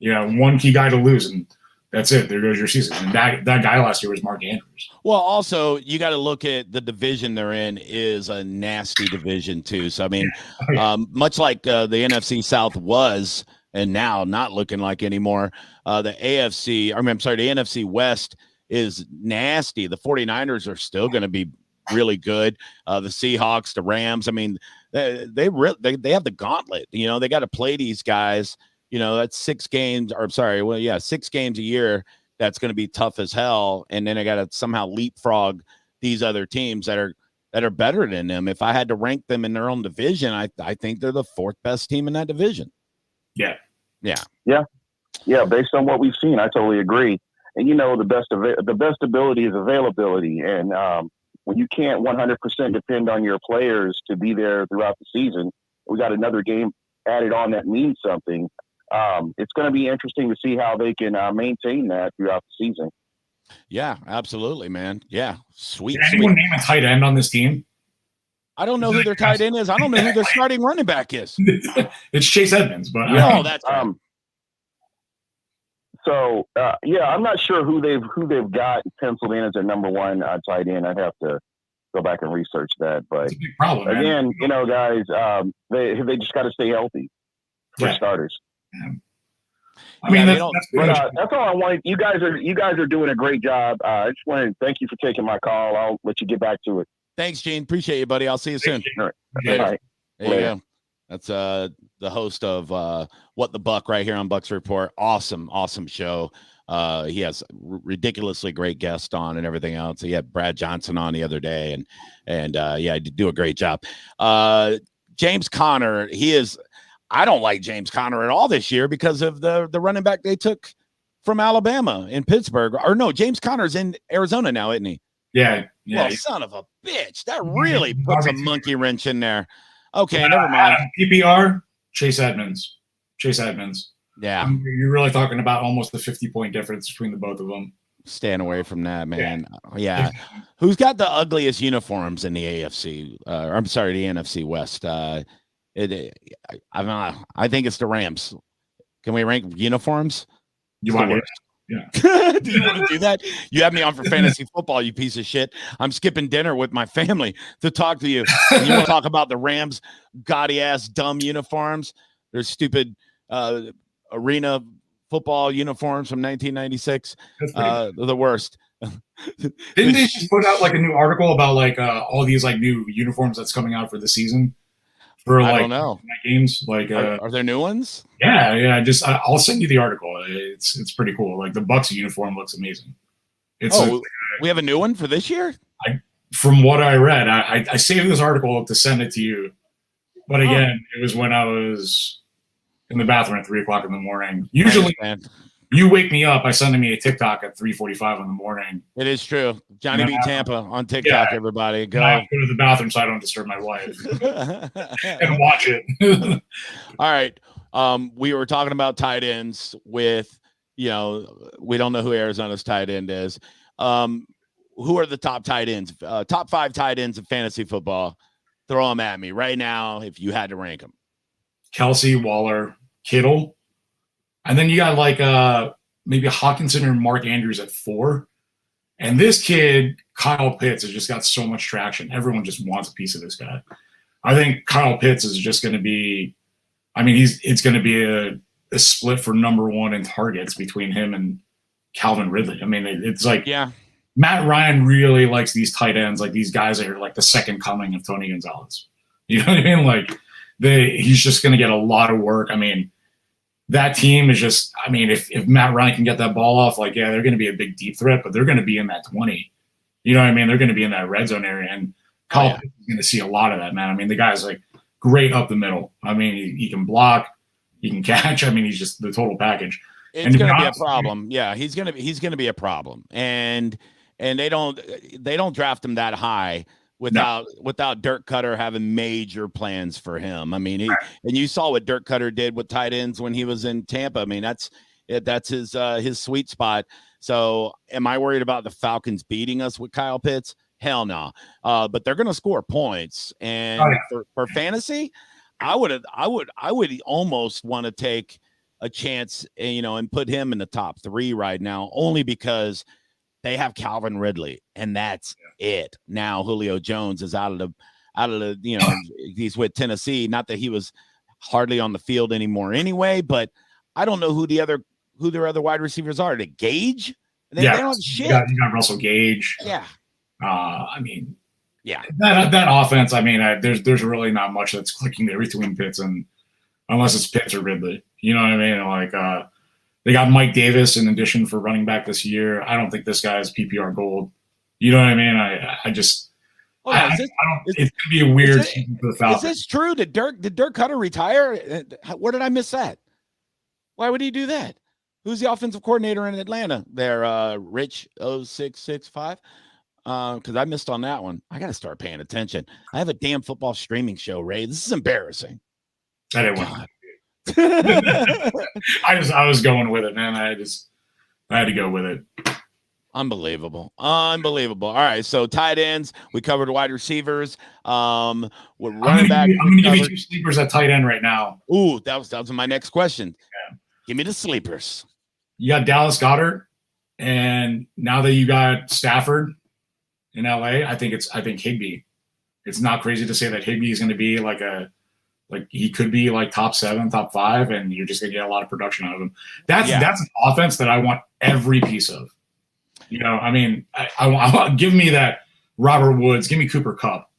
One key guy to lose, and that's it. There goes your season. And that guy last year was Mark Andrews. Well, also, you got to look at the division they're in is a nasty division, too. So, I mean, much like the NFC South was – and now not looking like anymore. The NFC West is nasty. The 49ers are still going to be really good. The Seahawks, the Rams, I mean, they have the gauntlet. They got to play these guys. That's 6 games, 6 games a year. That's going to be tough as hell. And then I got to somehow leapfrog these other teams that are better than them. If I had to rank them in their own division, I think they're the fourth best team in that division. Yeah. Based on what we've seen, I totally agree. And the best ability is availability, and when you can't 100% depend on your players to be there throughout the season, we got another game added on that means something. It's going to be interesting to see how they can maintain that throughout the season. Yeah, absolutely, man. Yeah, sweet. Did anyone name a tight end on this team? I don't know who their tight end is. I don't know who their starting running back is. It's Chase Edmonds, but that's right. I'm not sure who they've got penciled in as their number one tight end. I'd have to go back and research that. But it's a big problem, again, guys, they just got to stay healthy for starters. Yeah. I mean, that's all I wanted. You guys are doing a great job. I just wanted to thank you for taking my call. I'll let you get back to it. Thanks, Gene. Appreciate you, buddy. I'll see you soon. All right. There you go. That's the host of What the Buck right here on Bucks Report. Awesome show. He has ridiculously great guests on and everything else. He had Brad Johnson on the other day, and he do a great job. James Conner, I don't like James Conner at all this year because of the running back they took from Alabama in Pittsburgh. Or no, James Conner's in Arizona now, isn't he? Yeah. Well, son of a bitch. That really puts a monkey wrench in there. Okay, never mind. PPR, Chase Edmonds. Yeah. You're really talking about almost a 50-point difference between the both of them. Staying away from that, man. Yeah. Who's got the ugliest uniforms in the AFC? I'm sorry, the NFC West. I think it's the Rams. Can we rank uniforms? You want it? Yeah. Do you want to do that? You have me on for fantasy football, you piece of shit. I'm skipping dinner with my family to talk to you. And you want to talk about the Rams' gaudy ass dumb uniforms? Their stupid arena football uniforms from 1996. The worst. Didn't they just put out like a new article about like all these like new uniforms that's coming out for the season? I don't know. Games like are there new ones? Yeah. I'll send you the article. It's pretty cool. Like the Bucks uniform looks amazing. We have a new one for this year. From what I read, I saved this article to send it to you. But again, it was when I was in the bathroom at 3:00 in the morning. Usually, you wake me up by sending me a TikTok at 3:45 in the morning. It is true. Johnny B. Tampa on TikTok, everybody. Go. I go to the bathroom so I don't disturb my wife and watch it. All right. We were talking about tight ends with, we don't know who Arizona's tight end is. Who are the top tight ends? Top 5 tight ends of fantasy football. Throw them at me right now if you had to rank them. Kelsey, Waller, Kittle. And then you got like maybe Hawkinson or Mark Andrews at 4. And this kid, Kyle Pitts, has just got so much traction. Everyone just wants a piece of this guy. I think Kyle Pitts is just going to be – it's going to be a split for number 1 in targets between him and Calvin Ridley. It's like Matt Ryan really likes these tight ends, like these guys that are like the second coming of Tony Gonzalez. You know what I mean? Like he's just going to get a lot of work. That team is just, if Matt Ryan can get that ball off, they're going to be a big deep threat, but they're going to be in that 20. You know what I mean? They're going to be in that red zone area. And Kyle Pitts is going to see a lot of that, man. The guy's like great up the middle. He can block, he can catch. He's just the total package. It's going to be a problem. Yeah, he's going to be a problem. And they don't draft him that high without Dirk Cutter having major plans for him. And you saw what Dirk Cutter did with tight ends when he was in Tampa. That's his sweet spot. So am I worried about the Falcons beating us with Kyle Pitts? Hell no. But they're going to score points. And for fantasy, I would almost want to take a chance, and put him in the top 3 right now, only because they have Calvin Ridley, and that's it. Now Julio Jones is out of the, he's with Tennessee. Not that he was hardly on the field anymore anyway, but I don't know who their other wide receivers are. To Gage? They don't have shit. You got Russell Gage. Yeah. That offense, there's really not much that's clicking there between Pitts and unless it's Pitts or Ridley. You know what I mean? They got Mike Davis in addition for running back this year. I don't think this guy is PPR gold. You know what I mean? I just Hold on, I don't. It's gonna be a weird season for the Falcons. Is this true? Did Dirk Cutter retire? Where did I miss that? Why would he do that? Who's the offensive coordinator in Atlanta? They're Rich 0665. Because I missed on that one. I got to start paying attention. I have a damn football streaming show, Ray. This is embarrassing. I didn't want I was going with it, man. I had to go with it. Unbelievable. All right, so tight ends. We covered wide receivers. We're running back. I'm going to give you two sleepers at tight end right now. Ooh, that was my next question. Yeah. Give me the sleepers. You got Dallas Goedert, and now that you got Stafford in LA, I think Higbee. It's not crazy to say that Higbee is going to be like he could be like top 7, top 5, and you're just going to get a lot of production out of him. That's an offense that I want every piece of. You know, I mean, I give me that Robert Woods, give me Cooper Kupp.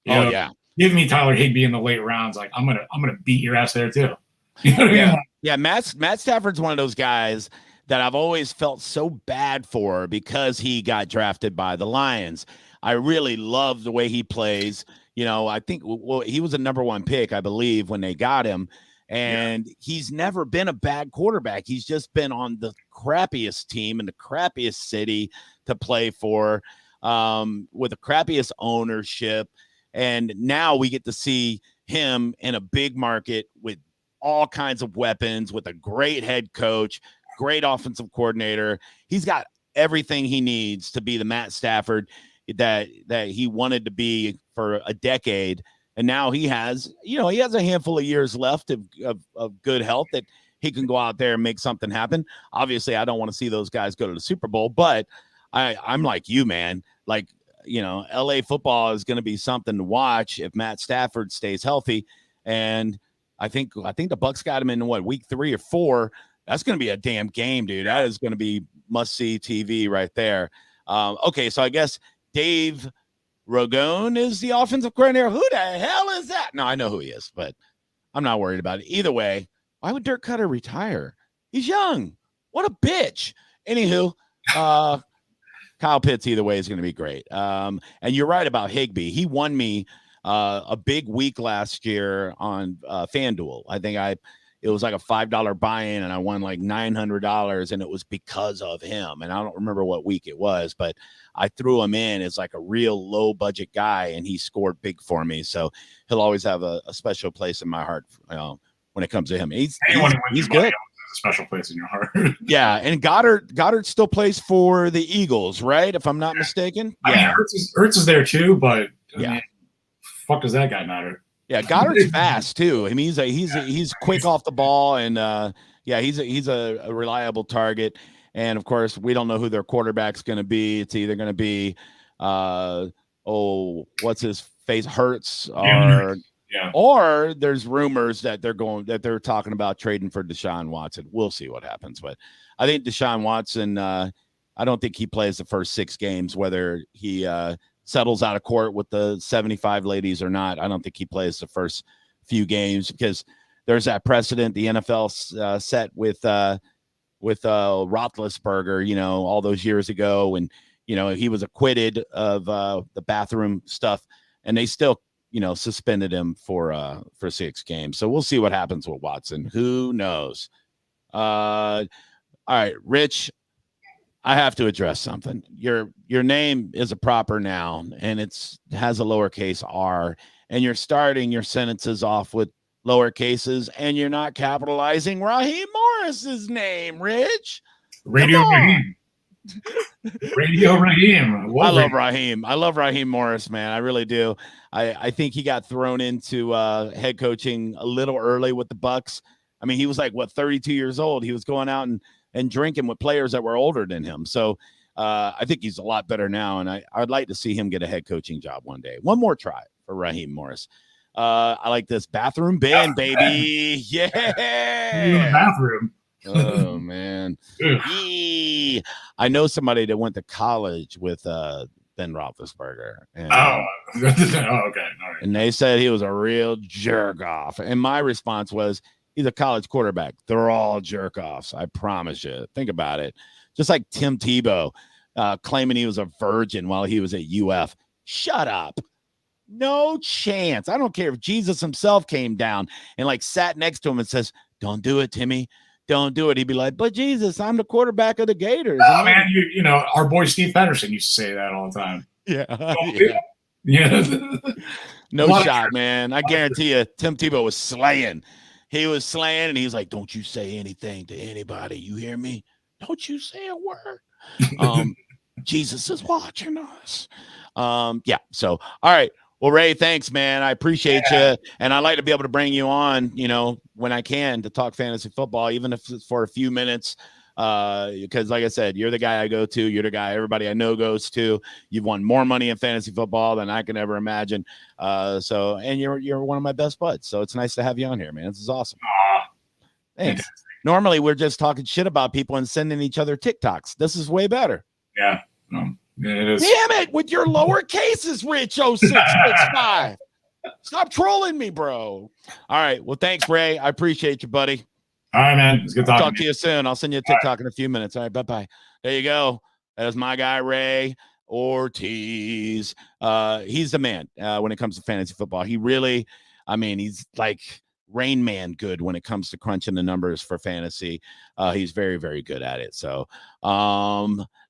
Give me Tyler Higbee in the late rounds. Like I'm gonna beat your ass there too. You know what I mean? Yeah, Matt Stafford's one of those guys that I've always felt so bad for because he got drafted by the Lions. I really love the way he plays. You know, I think he was a number 1 pick, I believe, when they got him. And he's never been a bad quarterback. He's just been on the crappiest team in the crappiest city to play for, with the crappiest ownership. And now we get to see him in a big market with all kinds of weapons, with a great head coach, great offensive coordinator. He's got everything he needs to be the Matt Stafford that he wanted to be for a decade. And now he has a handful of years left of good health that he can go out there and make something happen. Obviously, I don't want to see those guys go to the Super Bowl, but I'm like you, man. Like, LA football is going to be something to watch if Matt Stafford stays healthy. And I think the Bucs got him in week 3 or 4. That's going to be a damn game, dude. That is going to be must-see TV right there. Okay, so I guess Dave Ragone is the offensive coordinator. Who the hell is that? No, I know who he is, but I'm not worried about it. Either way, why would Dirk Cutter retire? He's young. What a bitch. Anywho, Kyle Pitts, either way, is going to be great. And you're right about Higbee. He won me a big week last year on FanDuel. I think it was like a $5 buy-in, and I won like $900, and it was because of him. And I don't remember what week it was, but I threw him in as like a real low-budget guy, and he scored big for me. So he'll always have a special place in my heart when it comes to him. He's good. A special place in your heart. Yeah, and Goddard still plays for the Eagles, right? If I'm not mistaken. I mean, Ertz is there too, but I mean, fuck does that guy matter? Yeah, Goddard's fast too. I mean, he's quick off the ball, and he's a reliable target. And of course, we don't know who their quarterback's going to be. It's either going to be, what's his face, Hurts, or there's rumors that they're talking about trading for Deshaun Watson. We'll see what happens, but I think Deshaun Watson. I don't think he plays the first 6 games, whether he settles out of court with the 75 ladies or not. I don't think he plays the first few games because there's that precedent the NFL set with Roethlisberger, all those years ago, and he was acquitted of the bathroom stuff, and they still suspended him for 6 games. So we'll see what happens with Watson. Who knows? All right, Rich, I have to address something. Your name is a proper noun, and has a lowercase r, and you're starting your sentences off with lowercases, and you're not capitalizing Raheem Morris's name, Rich. Radio Raheem. Radio Raheem. I love Raheem. I love Raheem Morris, man. I really do. I think he got thrown into head coaching a little early with the Bucs. I mean, he was like 32 years old. He was going out and drinking with players that were older than him. So I think he's a lot better now, and I'd like to see him get a head coaching job one day. One more try for Raheem Morris. I like this bathroom bin, baby. Yeah. In the bathroom. Oh, man. I know somebody that went to college with Ben Roethlisberger. And, okay. All right. And they said he was a real jerk off. And my response was, he's a college quarterback. They're all jerk offs. I promise you. Think about it. Just like Tim Tebow. claiming he was a virgin while he was at UF. Shut up. No chance. I don't care if Jesus himself came down and like sat next to him and says, "Don't do it, Timmy. Don't do it." He'd be like, "But Jesus, I'm the quarterback of the Gators." Oh, man, you know, our boy Steve Pedersen used to say that all the time. Yeah. No shot, man. I guarantee you, Tim Tebow was slaying. He was slaying, and he's like, "Don't you say anything to anybody. You hear me? Don't you say a word." Jesus is watching us. Yeah. So, all right. Well, Ray, thanks, man. I appreciate you. And I like to be able to bring you on, you know, when I can to talk fantasy football, even if it's for a few minutes. Because like I said, you're the guy I go to. You're the guy everybody I know goes to. You've won more money in fantasy football than I can ever imagine. And you're one of my best buds. So it's nice to have you on here, man. This is awesome. Thanks. Normally we're just talking shit about people and sending each other TikToks. This is way better. Yeah. It is. Damn it, with your lower cases, Rich 0665. Stop trolling me, bro. All right. Well, thanks, Ray. I appreciate you, buddy. All right, man. It's good talking Talk to you soon. I'll send you a TikTok in a few minutes. All right, bye-bye. There you go. That's my guy, Ray Ortiz. He's the man when it comes to fantasy football. He really, he's like Rain Man good when it comes to crunching the numbers for fantasy. He's very, very good at it. So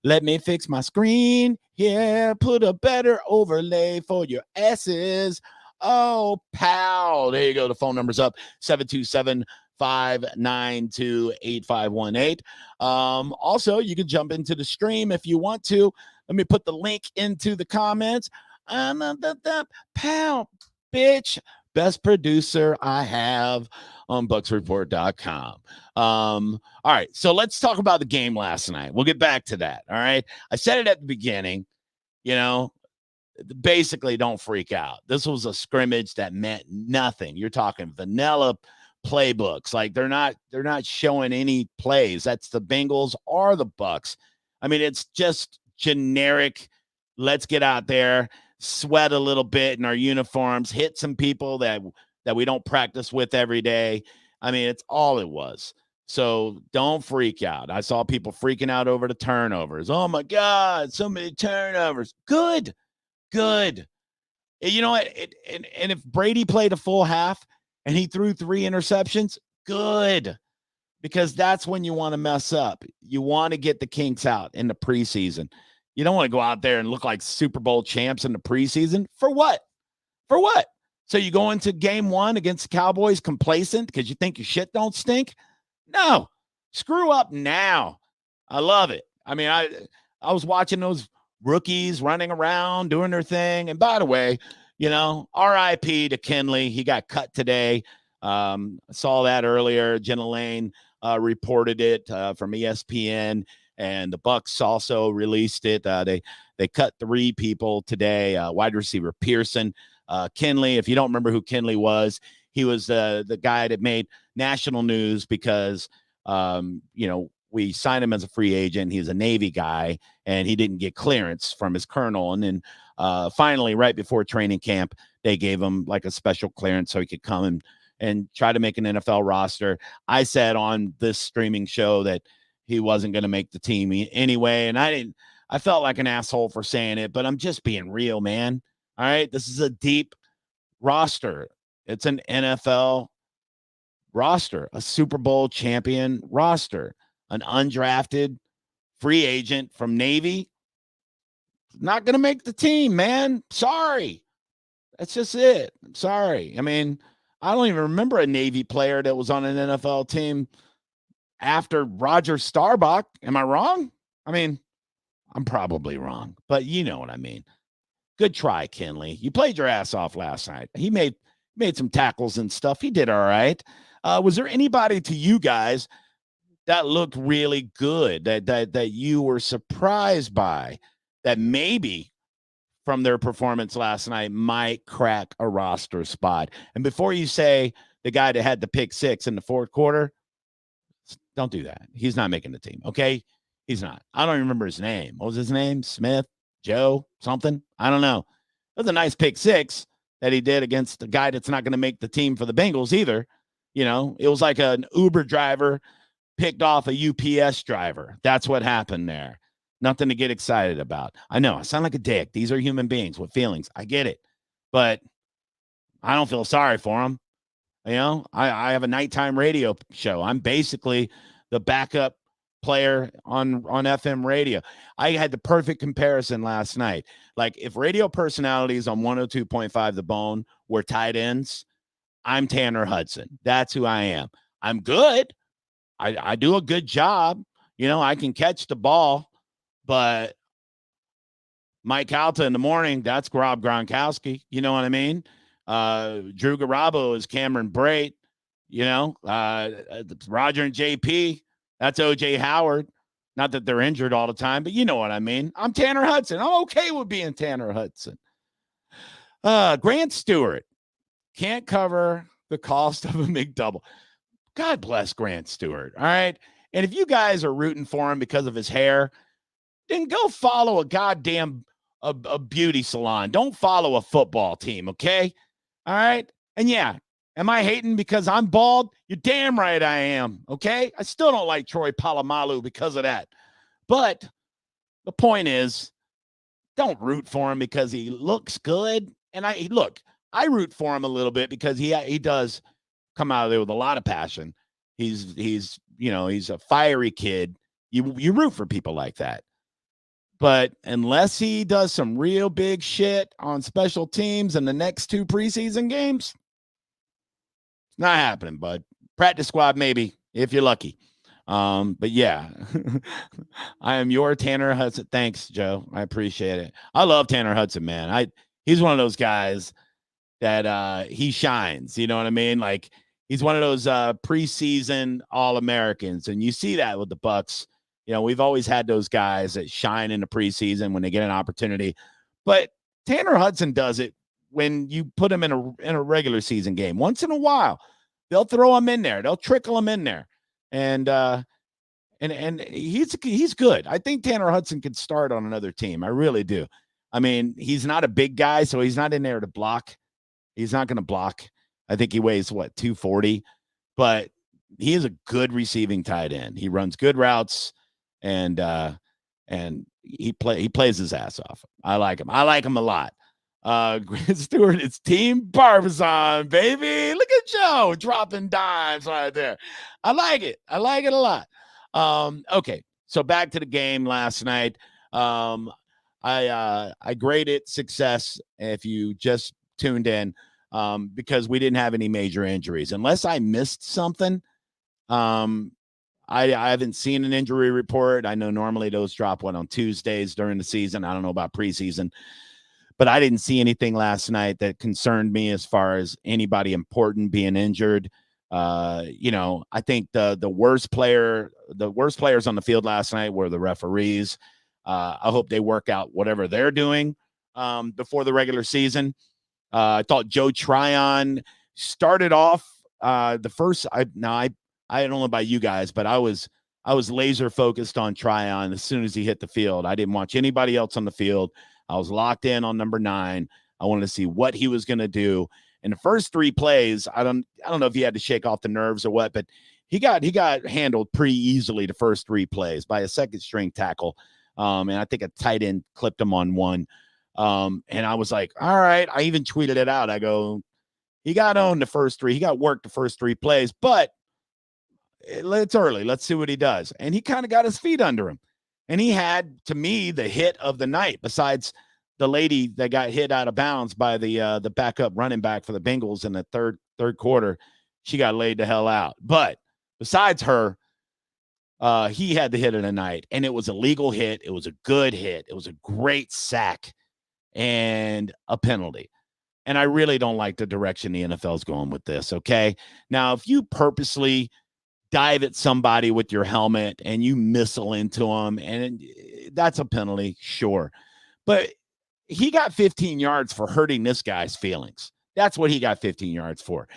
let me fix my screen here. Put a better overlay for your asses. Oh, pal. There you go. The phone number's up. 727-592-8518. Also, you can jump into the stream if you want to. Let me put the link into the comments. I'm the pal, bitch. Best producer I have on BucksReport.com. All right, so let's talk about the game last night. We'll get back to that. All right, I said it at the beginning. You know, basically, don't freak out. This was a scrimmage that meant nothing. You're talking vanilla playbooks. Like they're not showing any plays. That's the Bengals or the Bucks. It's just generic. Let's get out there, sweat a little bit in our uniforms, hit some people that we don't practice with every day. It's all it was. So don't freak out. I saw people freaking out over the turnovers. Oh my God, so many turnovers. Good. You know what? And if Brady played a full half and he threw 3 interceptions, good. Because that's when you want to mess up. You want to get the kinks out in the preseason. You don't want to go out there and look like Super Bowl champs in the preseason. For what? So you go into game 1 against the Cowboys complacent because you think your shit don't stink? No. Screw up now. I love it. I was watching those rookies running around, doing their thing. And by the way, RIP to Kinley. He got cut today. I saw that earlier. Jenna Lane reported it from ESPN. And the Bucks also released it. They cut 3 people today. Wide receiver Pearson, Kinley. If you don't remember who Kinley was, he was the guy that made national news because we signed him as a free agent. He's a Navy guy, and he didn't get clearance from his colonel. And then finally, right before training camp, they gave him like a special clearance so he could come and try to make an NFL roster. I said on this streaming show that he wasn't going to make the team anyway. And I felt like an asshole for saying it, but I'm just being real, man. All right. This is a deep roster. It's an NFL roster, a Super Bowl champion roster, an undrafted free agent from Navy. Not going to make the team, man. Sorry. That's just it. I'm sorry. I don't even remember a Navy player that was on an NFL team after Roger Staubach. Am I wrong? I'm probably wrong, but you know what I mean. Good try, Kinley. You played your ass off last night. He made some tackles and stuff. He did all right. Was there anybody to you guys that looked really good that you were surprised by that maybe from their performance last night might crack a roster spot? And before you say the guy that had the pick 6 in the 4th quarter, don't do that. He's not making the team. Okay. He's not. I don't remember his name. What was his name? Smith, Joe, something. I don't know. It was a nice pick 6 that he did against a guy that's not going to make the team for the Bengals either. It was like an Uber driver picked off a UPS driver. That's what happened there. Nothing to get excited about. I know I sound like a dick. These are human beings with feelings. I get it. But I don't feel sorry for them. You know, I have a nighttime radio show. I'm basically the backup player on FM radio. I had the perfect comparison last night. Like, if radio personalities on 102.5 The Bone were tight ends, I'm Tanner Hudson. That's who I am. I'm good. I do a good job. You know, I can catch the ball, but Mike Calta in the morning, that's Rob Gronkowski. You know what I mean? Drew Garabo is Cameron Brate. You know, Roger and JP, that's OJ Howard. Not that they're injured all the time, but you know what I mean. I'm Tanner Hudson. I'm okay with being Tanner Hudson. Grant Stewart can't cover the cost of a McDouble. God bless Grant Stewart. All right. And if you guys are rooting for him because of his hair, then go follow a goddamn a beauty salon. Don't follow a football team, okay? All right? And yeah, am I hating because I'm bald? You're damn right I am, okay? I still don't like Troy Polamalu because of that. But the point is, don't root for him because he looks good. And I root for him a little bit because he does come out of there with a lot of passion. He's a fiery kid. You root for people like that. But unless he does some real big shit on special teams in the next 2 preseason games, it's not happening, bud. Practice squad, maybe, if you're lucky. But yeah, I am your Tanner Hudson. Thanks, Joe. I appreciate it. I love Tanner Hudson, man. He's one of those guys that he shines. You know what I mean? Like, he's one of those preseason All-Americans, and you see that with the Bucs. You know, we've always had those guys that shine in the preseason when they get an opportunity. But Tanner Hudson does it when you put him in a regular season game. Once in a while, they'll throw him in there. They'll trickle him in there. And he's good. I think Tanner Hudson could start on another team. I really do. I mean, he's not a big guy, so he's not in there to block. He's not going to block. I think he weighs, 240? But he is a good receiving tight end. He runs good routes. And he plays his ass off. I like him. I like him a lot. Grant Stewart, it's Team Barbizon, baby. Look at Joe dropping dimes right there. I like it. I like it a lot. Okay, so back to the game last night. I graded success if you just tuned in because we didn't have any major injuries. Unless I missed something, I haven't seen an injury report. I know normally those drop on Tuesdays during the season. I don't know about preseason, but I didn't see anything last night that concerned me as far as anybody important being injured. I think the worst players on the field last night were the referees. I hope they work out whatever they're doing before the regular season. I thought Joe Tryon started off the first. I don't know about you guys, but I was laser focused on Tryon as soon as he hit the field. I didn't watch anybody else on the field. I was locked in on number 9. I wanted to see what he was going to do. In the first 3 plays, I don't know if he had to shake off the nerves or what, but he got handled pretty easily the first 3 plays by a second string tackle. And I think a tight end clipped him on one. And I was like, all right. I even tweeted it out. I go, he got owned the first 3. He got worked the first 3 plays, but it's early. Let's see what he does. And he kind of got his feet under him. And he had, to me, the hit of the night, besides the lady that got hit out of bounds by the backup running back for the Bengals in the third quarter. She got laid the hell out. But besides her, he had the hit of the night. And it was a legal hit. It was a good hit. It was a great sack and a penalty. And I really don't like the direction the NFL is going with this, okay? Now, if you purposely dive at somebody with your helmet and you missile into them, and that's a penalty, sure. But he got 15 yards for hurting this guy's feelings. That's what he got 15 yards for.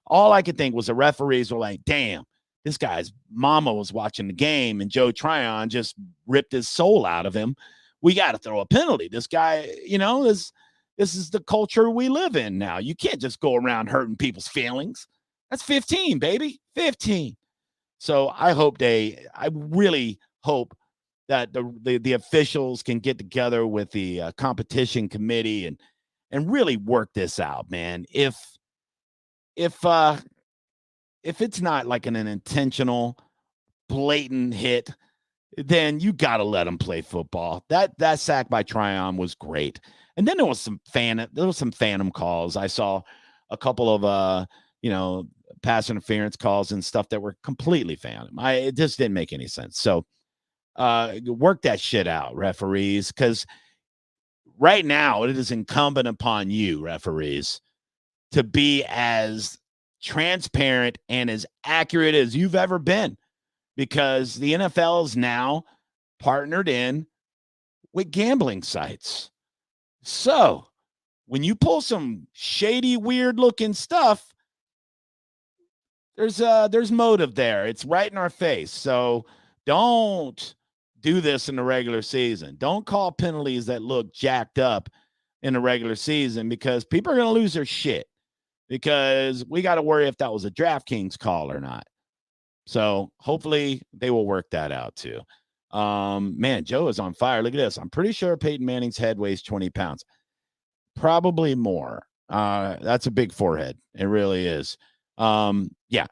All I could think was the referees were like, damn, this guy's mama was watching the game and Joe Tryon just ripped his soul out of him. We got to throw a penalty. This guy, this is the culture we live in now. You can't just go around hurting people's feelings. That's 15, baby. 15. So I really hope that the officials can get together with the competition committee and really work this out, man. If it's not like an intentional, blatant hit, then you got to let him play football. That sack by Tryon was great. And then there was some phantom calls. I saw a couple of pass interference calls and stuff that were completely phantom. It just didn't make any sense. So work that shit out, referees, because right now it is incumbent upon you, referees, to be as transparent and as accurate as you've ever been, because the NFL is now partnered in with gambling sites. So when you pull some shady, weird looking stuff, there's motive there. It's right in our face. So don't do this in the regular season. Don't call penalties that look jacked up in the regular season, because people are going to lose their shit, because we got to worry if that was a DraftKings call or not. So hopefully they will work that out too. Man, Joe is on fire. Look at this. I'm pretty sure Peyton Manning's head weighs 20 pounds. Probably more. That's a big forehead. It really is. Yeah.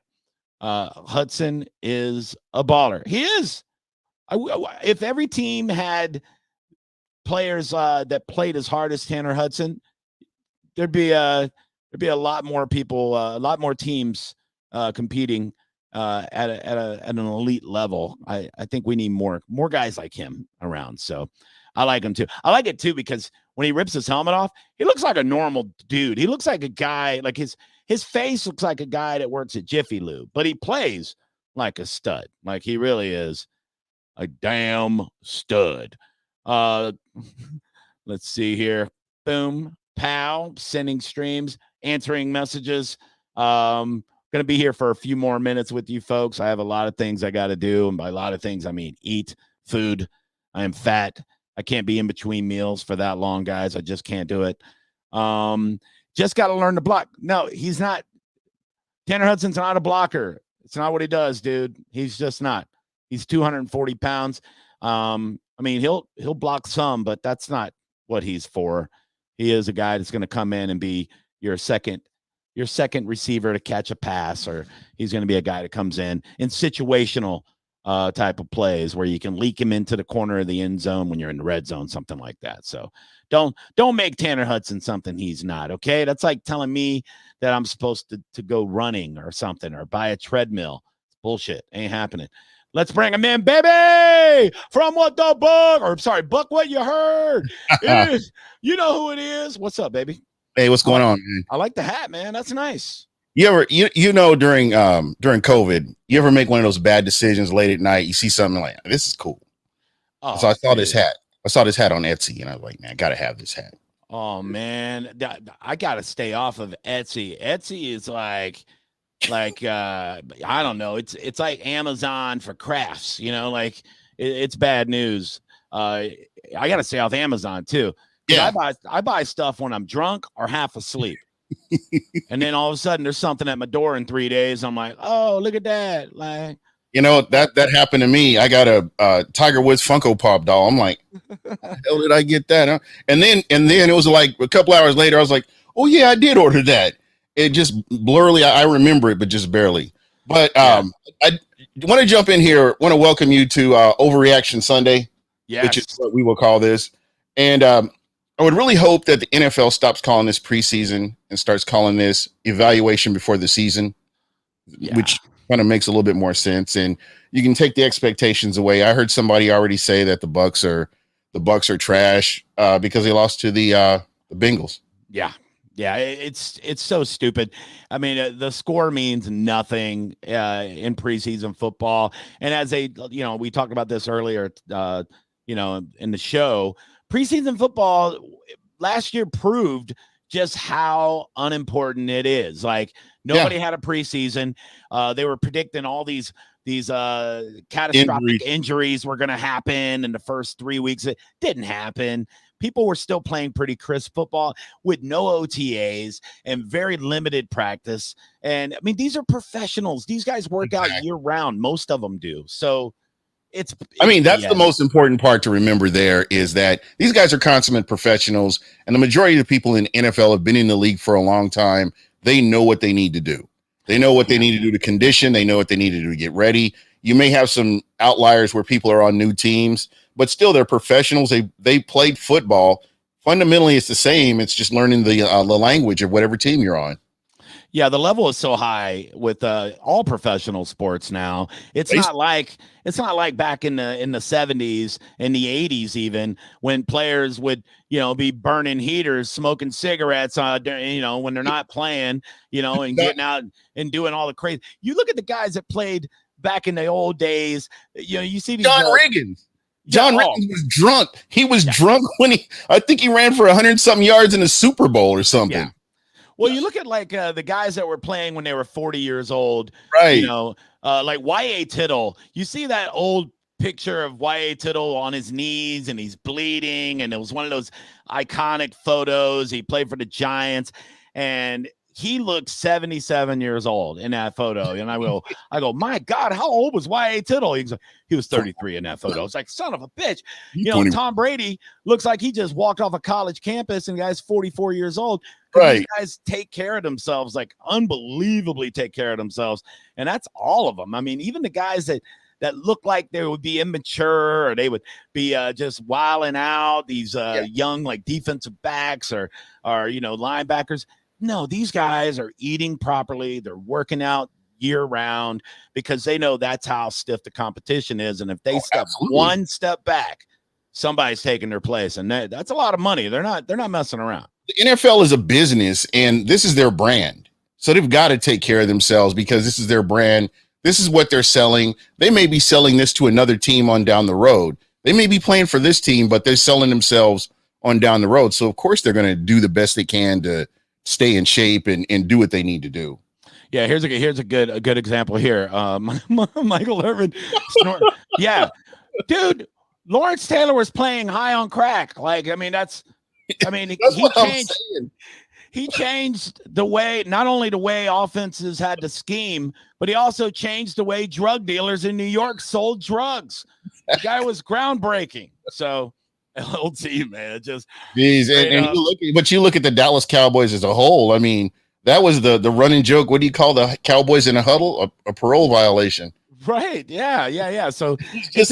Hudson is a baller. He is. If every team had players that played as hard as Tanner Hudson, there'd be a lot more people, a lot more teams competing at an elite level. I think we need more guys like him around. So I like him too. I like it too because when he rips his helmet off, he looks like a normal dude. He looks like a guy, like his face looks like a guy that works at Jiffy Lube, but he plays like a stud. Like he really is a damn stud. Let's see here. Boom, pow, sending streams, answering messages. Going to be here for a few more minutes with you folks. I have a lot of things I got to do. And by a lot of things, I mean eat food. I am fat. I can't be in between meals for that long, guys. I just can't do it. Just got to learn to block. No, he's not. Tanner Hudson's not a blocker. It's not what he does, dude. He's just not. He's 240 pounds. I mean, he'll block some, but that's not what he's for. He is a guy that's going to come in and be your second receiver to catch a pass, or he's going to be a guy that comes in situational type of plays where you can leak him into the corner of the end zone when you're in the red zone, something like that. So don't make Tanner Hudson something he's not. Okay. That's like telling me that I'm supposed to go running or something, or buy a treadmill. It's bullshit. Ain't happening. Let's bring him in, baby, from What the Buck, or sorry, Buck, what you heard. It is, you know who it is. What's up, baby? Hey, what's going on, man? I like the hat, man. That's nice. You ever, during COVID, you ever make one of those bad decisions late at night? You see something like, this is cool. Oh, so I saw this hat. I saw this hat on Etsy, and I was like, man, I gotta have this hat. Oh man, I gotta stay off of Etsy. Etsy is like I don't know. It's like Amazon for crafts. Like it's bad news. I gotta stay off Amazon too. Yeah, I buy stuff when I'm drunk or half asleep. And then all of a sudden there's something at my door in 3 days. I'm like, oh, look at that. Like, that happened to me. I got a Tiger Woods Funko Pop doll. I'm like, how the hell did I get that? Huh? And then it was like a couple hours later, I was like, oh yeah, I did order that. It just blurrily, I remember it, but just barely. But I want to jump in here. Want to welcome you to Overreaction Sunday, which is what we will call this. And I would really hope that the NFL stops calling this preseason and starts calling this evaluation before the season, which kind of makes a little bit more sense. And you can take the expectations away. I heard somebody already say that the Bucks are trash because they lost to the Bengals. Yeah. Yeah, it's so stupid. I mean, the score means nothing in preseason football. And as we talked about this earlier, in the show, preseason football last year proved just how unimportant it is. Like nobody had a preseason. They were predicting all these catastrophic injuries were going to happen in the first 3 weeks. It didn't happen. People were still playing pretty crisp football with no OTAs and very limited practice. And I mean, these are professionals. These guys work out year round. Most of them do. So I mean, that's the most important part to remember there is that these guys are consummate professionals, and the majority of the people in the NFL have been in the league for a long time. They know what they need to do. They know what they need to do to condition. They know what they need to do to get ready. You may have some outliers where people are on new teams, but still they're professionals. They played football. Fundamentally, it's the same. It's just learning the language of whatever team you're on. Yeah, the level is so high with all professional sports now. It's not like back in the 70s and the 80s even when players would, be burning heaters, smoking cigarettes when they're not playing, and getting out and doing all the crazy. You look at the guys that played back in the old days, you see these John Riggins. John Riggins was drunk. He was drunk when I think he ran for 100-something yards in a Super Bowl or something. Yeah. Well, you look at the guys that were playing when they were 40 years old, right? Like Y.A. Tittle. You see that old picture of Y.A. Tittle on his knees and he's bleeding, and it was one of those iconic photos. He played for the Giants, and he looked 77 years old in that photo. And I go, my God, how old was Y.A. Tittle? He was 33 in that photo. It's like, son of a bitch. Tom Brady looks like he just walked off a college campus, and the guy's 44 years old. Right. These guys take care of themselves, like unbelievably take care of themselves. And that's all of them. I mean, even the guys that look like they would be immature or they would be just wilding out, these young like defensive backs or linebackers. No, these guys are eating properly. They're working out year round because they know that's how stiff the competition is. And if they step one step back, somebody's taking their place. And that's a lot of money. They're not messing around. The NFL is a business, and this is their brand. So they've got to take care of themselves because this is their brand. This is what they're selling. They may be selling this to another team on down the road. They may be playing for this team, but they're selling themselves on down the road. So, of course, they're going to do the best they can to stay in shape and do what they need to do. Yeah, here's a good example here. Michael Irvin. Yeah, dude, Lawrence Taylor was playing high on crack. He changed the way, not only the way offenses had to scheme, but he also changed the way drug dealers in New York sold drugs. The guy was groundbreaking. So, LT, man, just. Jeez, you look at the Dallas Cowboys as a whole. I mean, that was the running joke. What do you call the Cowboys in a huddle? A parole violation. Right. Yeah. So it's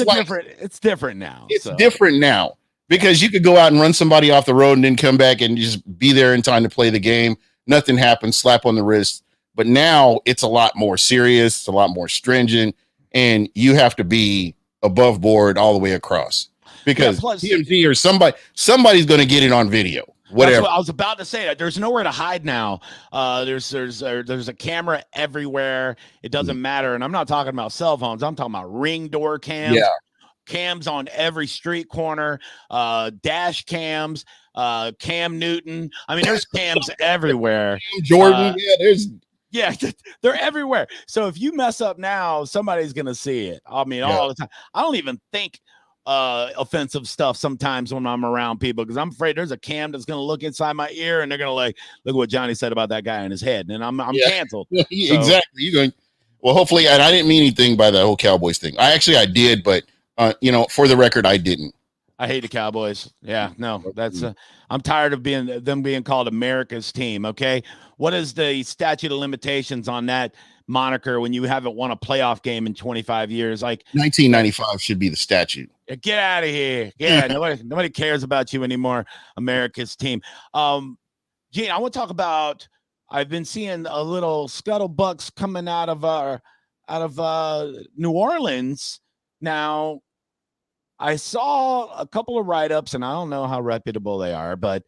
different now. It's different now. Because you could go out and run somebody off the road and then come back and just be there in time to play the game. Nothing happens, slap on the wrist. But now it's a lot more serious, it's a lot more stringent, and you have to be above board all the way across. Because TMZ or somebody's going to get it on video. Whatever. That's what I was about to say. There's nowhere to hide now. There's a camera everywhere. It doesn't matter. And I'm not talking about cell phones. I'm talking about Ring door cams. Yeah. Cams on every street corner, dash cams, Cam Newton. I mean, there's cams everywhere. Jordan, they're everywhere. So if you mess up now, somebody's gonna see it. I mean, all the time. I don't even think offensive stuff sometimes when I'm around people because I'm afraid there's a cam that's gonna look inside my ear and they're gonna look what Johnny said about that guy in his head, and I'm canceled. So, exactly. You're going. Well, hopefully, and I didn't mean anything by the whole Cowboys thing. I did, but. For the record, I didn't. I hate the Cowboys. Yeah, no, that's I'm tired of them being called America's team. Okay, what is the statute of limitations on that moniker when you haven't won a playoff game in 25 years? Like 1995 should be the statute. Get out of here. Yeah, nobody cares about you anymore. America's team. Gene, I want to talk about. I've been seeing a little scuttlebucks coming out of New Orleans now. I saw a couple of write-ups, and I don't know how reputable they are, but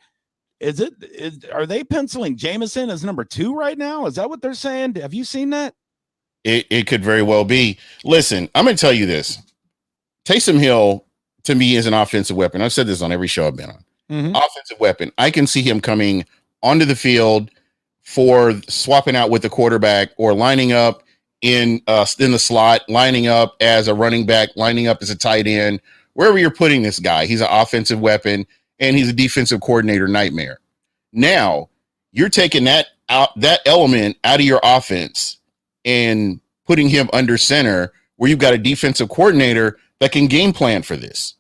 are they penciling Jameson as number 2 right now? Is that what they're saying? Have you seen that? It could very well be. Listen, I'm going to tell you this. Taysom Hill, to me, is an offensive weapon. I've said this on every show I've been on. Mm-hmm. Offensive weapon. I can see him coming onto the field for swapping out with the quarterback or lining up in the slot, lining up as a running back, lining up as a tight end. Wherever you're putting this guy, he's an offensive weapon, and he's a defensive coordinator nightmare. Now, you're taking that element out of your offense and putting him under center where you've got a defensive coordinator that can game plan for this.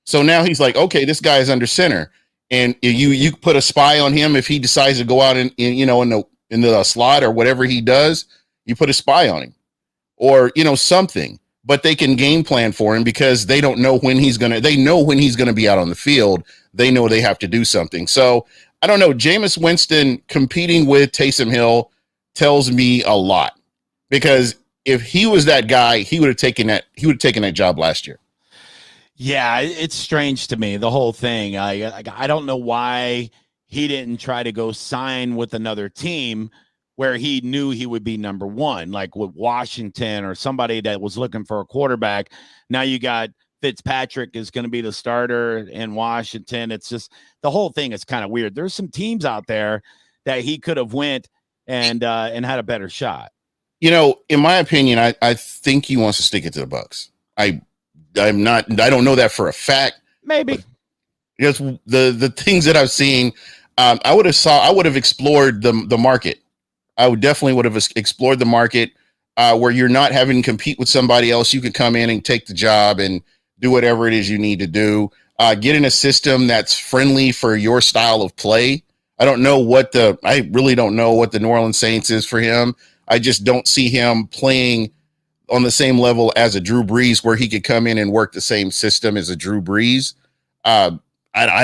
So now he's like, okay, this guy is under center, and you put a spy on him if he decides to go out in the slot or whatever he does. You put a spy on him, or something. But they can game plan for him because they don't know when he's gonna. They know when he's gonna be out on the field. They know they have to do something. So I don't know. Jameis Winston competing with Taysom Hill tells me a lot, because if he was that guy, he would have taken that job last year. Yeah, it's strange to me, the whole thing. I don't know why he didn't try to go sign with another team where he knew he would be number one, like with Washington or somebody that was looking for a quarterback. Now you got Fitzpatrick is going to be the starter in Washington. It's just the whole thing is kind of weird. There's some teams out there that he could have went and had a better shot. In my opinion, I think he wants to stick it to the Bucs. I don't know that for a fact. Maybe. Because the things that I've seen, I would have explored the market. I would have explored the market where you're not having to compete with somebody else. You can come in and take the job and do whatever it is you need to do. Get in a system that's friendly for your style of play. I really don't know what the New Orleans Saints is for him. I just don't see him playing on the same level as a Drew Brees, where he could come in and work the same system as a Drew Brees. I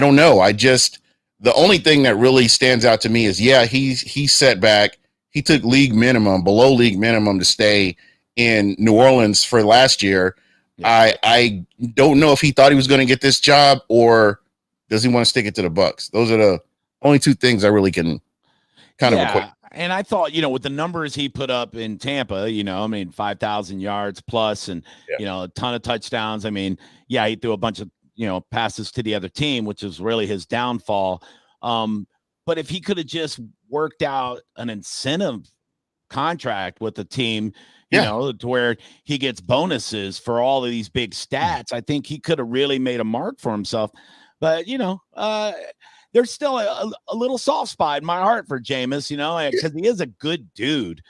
don't know. The only thing that really stands out to me is, he's set back. He took below league minimum to stay in New Orleans for last year. Yeah. I don't know if he thought he was going to get this job, or does he want to stick it to the Bucs? Those are the only two things I really can kind of equate. And I thought, with the numbers he put up in Tampa, 5,000 yards plus and, a ton of touchdowns. He threw a bunch of, passes to the other team, which is really his downfall. But if he could have just worked out an incentive contract with the team, to where he gets bonuses for all of these big stats, I think he could have really made a mark for himself. But, there's still a little soft spot in my heart for Jameis, because he is a good dude.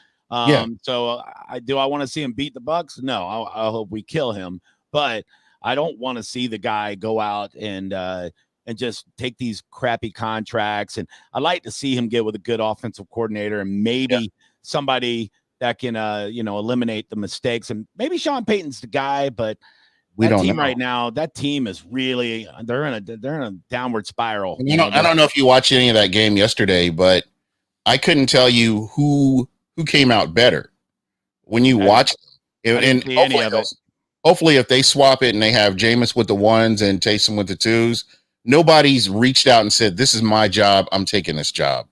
So do I want to see him beat the Bucs? No, I hope we kill him. But I don't want to see the guy go out and just take these crappy contracts. And I'd like to see him get with a good offensive coordinator and maybe somebody that can, eliminate the mistakes. And maybe Sean Payton's the guy, but that team right now, that team is really they're in a downward spiral. I don't know if you watched any of that game yesterday, but I couldn't tell you who came out better when you watch it. And hopefully if they swap it and they have Jameis with the ones and Taysom with the twos, nobody's reached out and said, this is my job, I'm taking this job.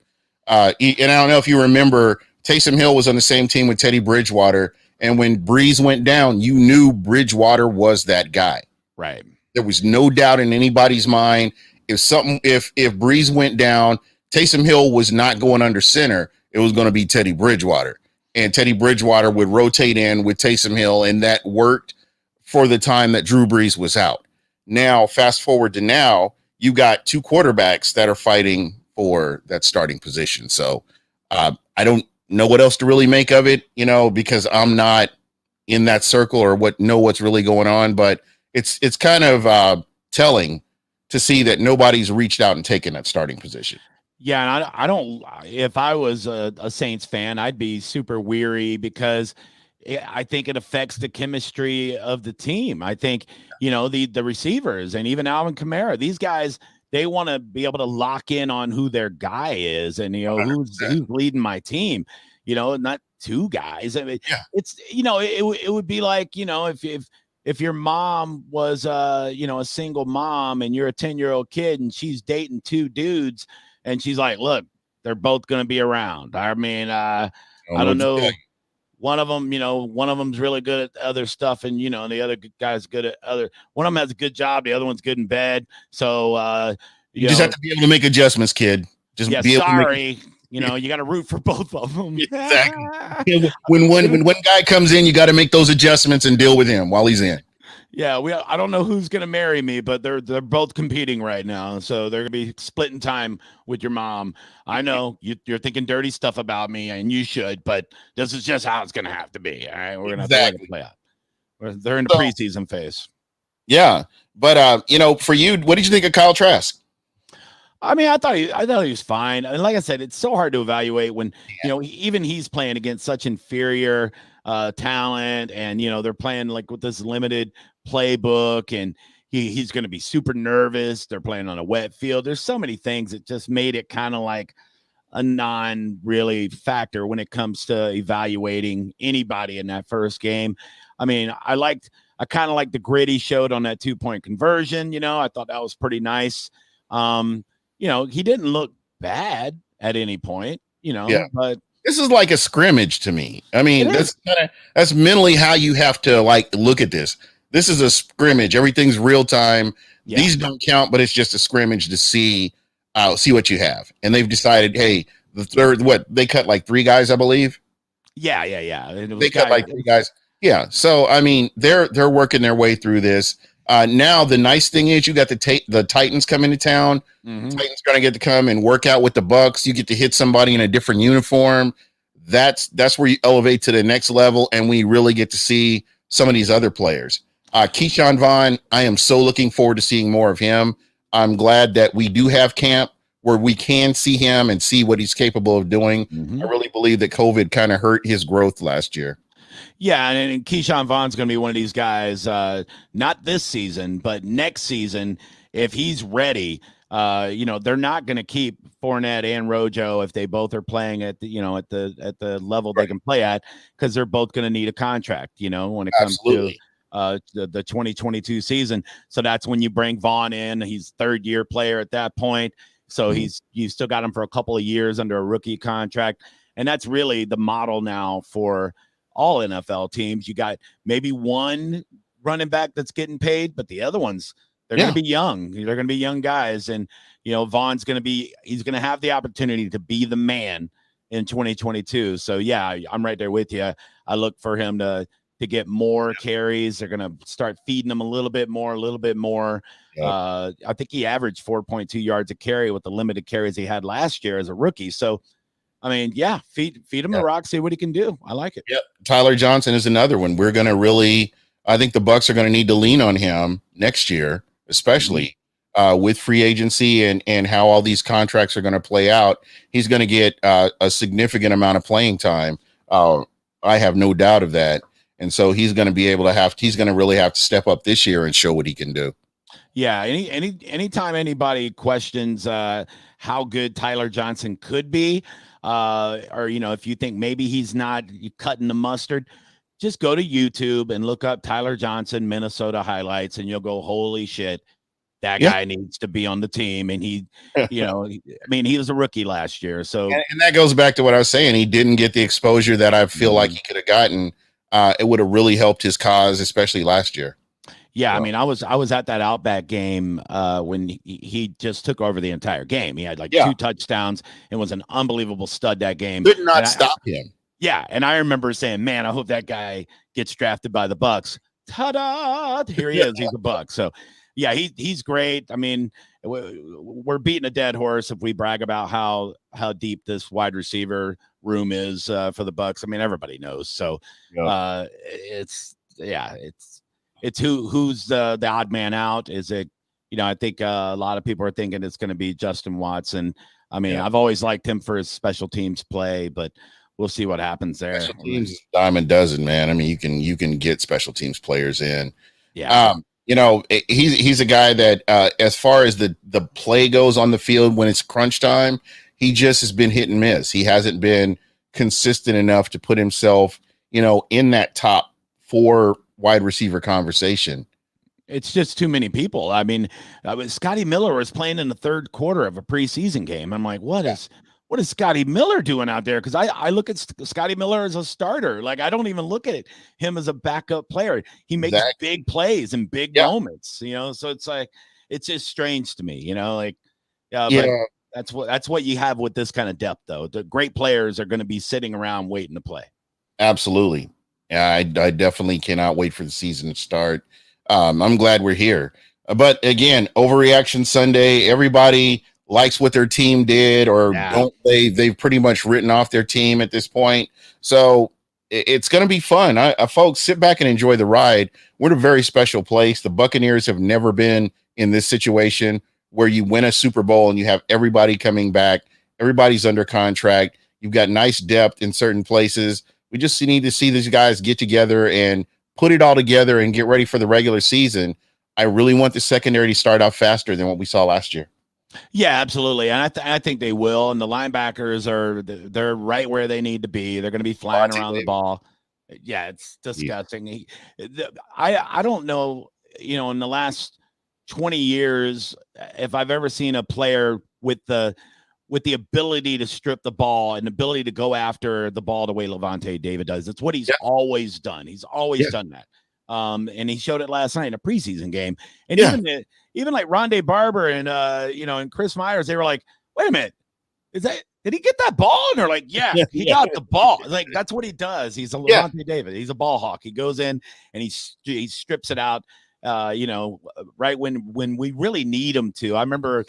And I don't know if you remember, Taysom Hill was on the same team with Teddy Bridgewater. And when Breeze went down, you knew Bridgewater was that guy. Right. There was no doubt in anybody's mind. If Breeze went down, Taysom Hill was not going under center. It was going to be Teddy Bridgewater. And Teddy Bridgewater would rotate in with Taysom Hill, and that worked for the time that Drew Brees was out. Now, fast forward to now, you got two quarterbacks that are fighting for that starting position. So I don't know what else to really make of it, because I'm not in that circle or what's really going on, but it's kind of telling to see that nobody's reached out and taken that starting position. Yeah. And I don't, if I was a Saints fan, I'd be super weary because I think it affects the chemistry of the team. I think, the receivers and even Alvin Kamara, these guys, they want to be able to lock in on who their guy is and, who's leading my team, not two guys. It's, it would be like, if your mom was, a single mom and you're a 10-year-old kid and she's dating two dudes and she's like, look, they're both going to be around. I don't know. One of them's really good at other stuff, and and the other guy's good at other. One of them has a good job, the other one's good in bed. So you just have to be able to make adjustments, kid. Just be able to make. You got to root for both of them. Exactly. When one guy comes in, you got to make those adjustments and deal with him while he's in. Yeah, I don't know who's going to marry me, but they're both competing right now. So they're going to be splitting time with your mom. I know you're thinking dirty stuff about me, and you should, but this is just how it's going to have to be. All right, we're going to have to play out. They're in the So, preseason phase. yeah, but for you, what did you think of Kyle Trask? I mean, I thought he was fine. And like I said, it's so hard to evaluate when even he's playing against such inferior talent, and they're playing like with this limited playbook, and he's going to be super nervous. They're playing on a wet field. There's so many things that just made it kind of like a non-really factor when it comes to evaluating anybody in that first game. I mean, I kind of liked the grit he showed on that 2-point conversion. I thought that was pretty nice. He didn't look bad at any point, but this is like a scrimmage to me. I mean, that's mentally how you have to like look at this. This is a scrimmage. Everything's real time. Yeah. These don't count, but it's just a scrimmage to see what you have. And they've decided, hey, the third, they cut like 3 guys, I believe. Yeah. They cut like 3 guys. Yeah. So I mean, they're working their way through this. Now the nice thing is you got the Titans coming to town. Mm-hmm. Titans going to get to come and work out with the Bucks. You get to hit somebody in a different uniform. That's where you elevate to the next level, and we really get to see some of these other players. Keyshawn Vaughn, I am so looking forward to seeing more of him. I'm glad that we do have camp where we can see him and see what he's capable of doing. Mm-hmm. I really believe that COVID kind of hurt his growth last year. Yeah, and Keyshawn Vaughn's going to be one of these guys, not this season, but next season, if he's ready. They're not going to keep Fournette and Rojo if they both are playing at the level they can play at, because they're both going to need a contract. When it comes to the 2022 season. So that's when you bring Vaughn in. He's third-year player at that point, so you still got him for a couple of years under a rookie contract, and that's really the model now for all NFL teams. You got maybe one running back that's getting paid, but the other ones, they're going to be young. They're going to be young guys. And, Vaughn's he's going to have the opportunity to be the man in 2022. So yeah, I'm right there with you. I look for him to get more carries. They're going to start feeding him a little bit more. I think he averaged 4.2 yards a carry with the limited carries he had last year as a rookie. So, I mean, yeah, feed him the rock, see what he can do. I like it. Yep. Tyler Johnson is another one. We're going to I think the Bucs are going to need to lean on him next year, especially with free agency and how all these contracts are going to play out. He's going to get a significant amount of playing time. I have no doubt of that. And so he's going to really have to step up this year and show what he can do. Yeah. Anytime anybody questions how good Tyler Johnson could be, or if you think maybe he's not cutting the mustard, just go to YouTube and look up Tyler Johnson, Minnesota highlights, and you'll go, holy shit, that guy needs to be on the team. And he was a rookie last year. So, and that goes back to what I was saying. He didn't get the exposure that I feel like he could have gotten. It would have really helped his cause, especially last year. Yeah, so. I mean, I was at that Outback game when he just took over the entire game. He had 2 touchdowns and was an unbelievable stud that game. Could not stop him. Yeah, and I remember saying, man, I hope that guy gets drafted by the Bucs. Ta-da! Here he is. He's a Buc. So, yeah, he's great. I mean, we're beating a dead horse if we brag about how deep this wide receiver room is for the Bucs. I mean, everybody knows. So, it's who's the odd man out? Is it, I think a lot of people are thinking it's going to be Justin Watson. I mean, I've always liked him for his special teams play, but we'll see what happens there. Special teams is a dime a dozen, man. I mean, you can get special teams players in. Yeah. He's a guy that as far as the play goes on the field when it's crunch time, he just has been hit and miss. He hasn't been consistent enough to put himself, in that top 4 wide receiver conversation. It's just too many people. I mean, Scotty Miller was playing in the third quarter of a preseason game. I'm like, what is Scotty Miller doing out there? Because I look at Scotty Miller as a starter. Like, I don't even look at him as a backup player. He makes big plays and big moments, so it's like, it's just strange to me, but that's what you have with this kind of depth, though. The great players are going to be sitting around waiting to play. Absolutely. Yeah, I definitely cannot wait for the season to start. I'm glad we're here. But again, overreaction Sunday. Everybody likes what their team did or don't. They've pretty much written off their team at this point. So it's going to be fun. Folks, sit back and enjoy the ride. We're in a very special place. The Buccaneers have never been in this situation where you win a Super Bowl and you have everybody coming back. Everybody's under contract. You've got nice depth in certain places. We just need to see these guys get together and put it all together and get ready for the regular season. I really want the secondary to start off faster than what we saw last year. Yeah, absolutely. And I think they will. And the linebackers they're right where they need to be. They're going to be flying around the ball. Yeah, it's disgusting. I don't know, in the last 20 years, if I've ever seen a player with the ability to strip the ball and ability to go after the ball the way Lavonte David does. It's what he's always done. He's always done that. And he showed it last night in a preseason game. And even like Rondé Barber and and Chris Myers, they were like, wait a minute, did he get that ball? And they're like, yeah, he got the ball. Like, that's what he does. He's a Lavonte David. He's a ball hawk. He goes in and he strips it out, right when we really need him to. I remember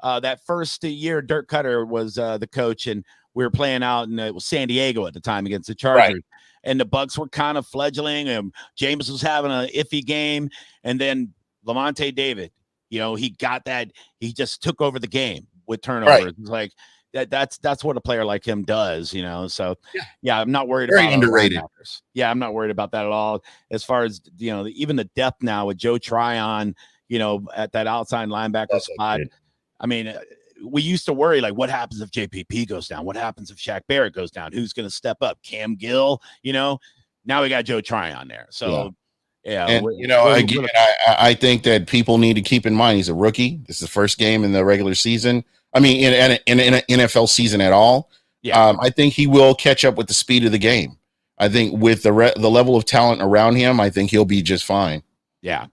that first year Dirk Cutter was the coach, and we were playing out, and it was San Diego at the time against the Chargers. Right. And the Bucs were kind of fledgling, and Jameis was having an iffy game. And then Lavonte David, he got that. He just took over the game with turnovers. Right. It's like that's what a player like him does, So I'm not worried about underrated. Yeah, I'm not worried about that at all. As far as even the depth now with Joe Tryon, at that outside linebacker spot. I mean, we used to worry, like, what happens if JPP goes down? What happens if Shaq Barrett goes down? Who's going to step up? Cam Gill, Now we got Joe Tryon there. So, and, again, I think that people need to keep in mind he's a rookie. This is the first game in the regular season. I mean, in an NFL season at all. Yeah. I think he will catch up with the speed of the game. I think with the level of talent around him, I think he'll be just fine. Yeah.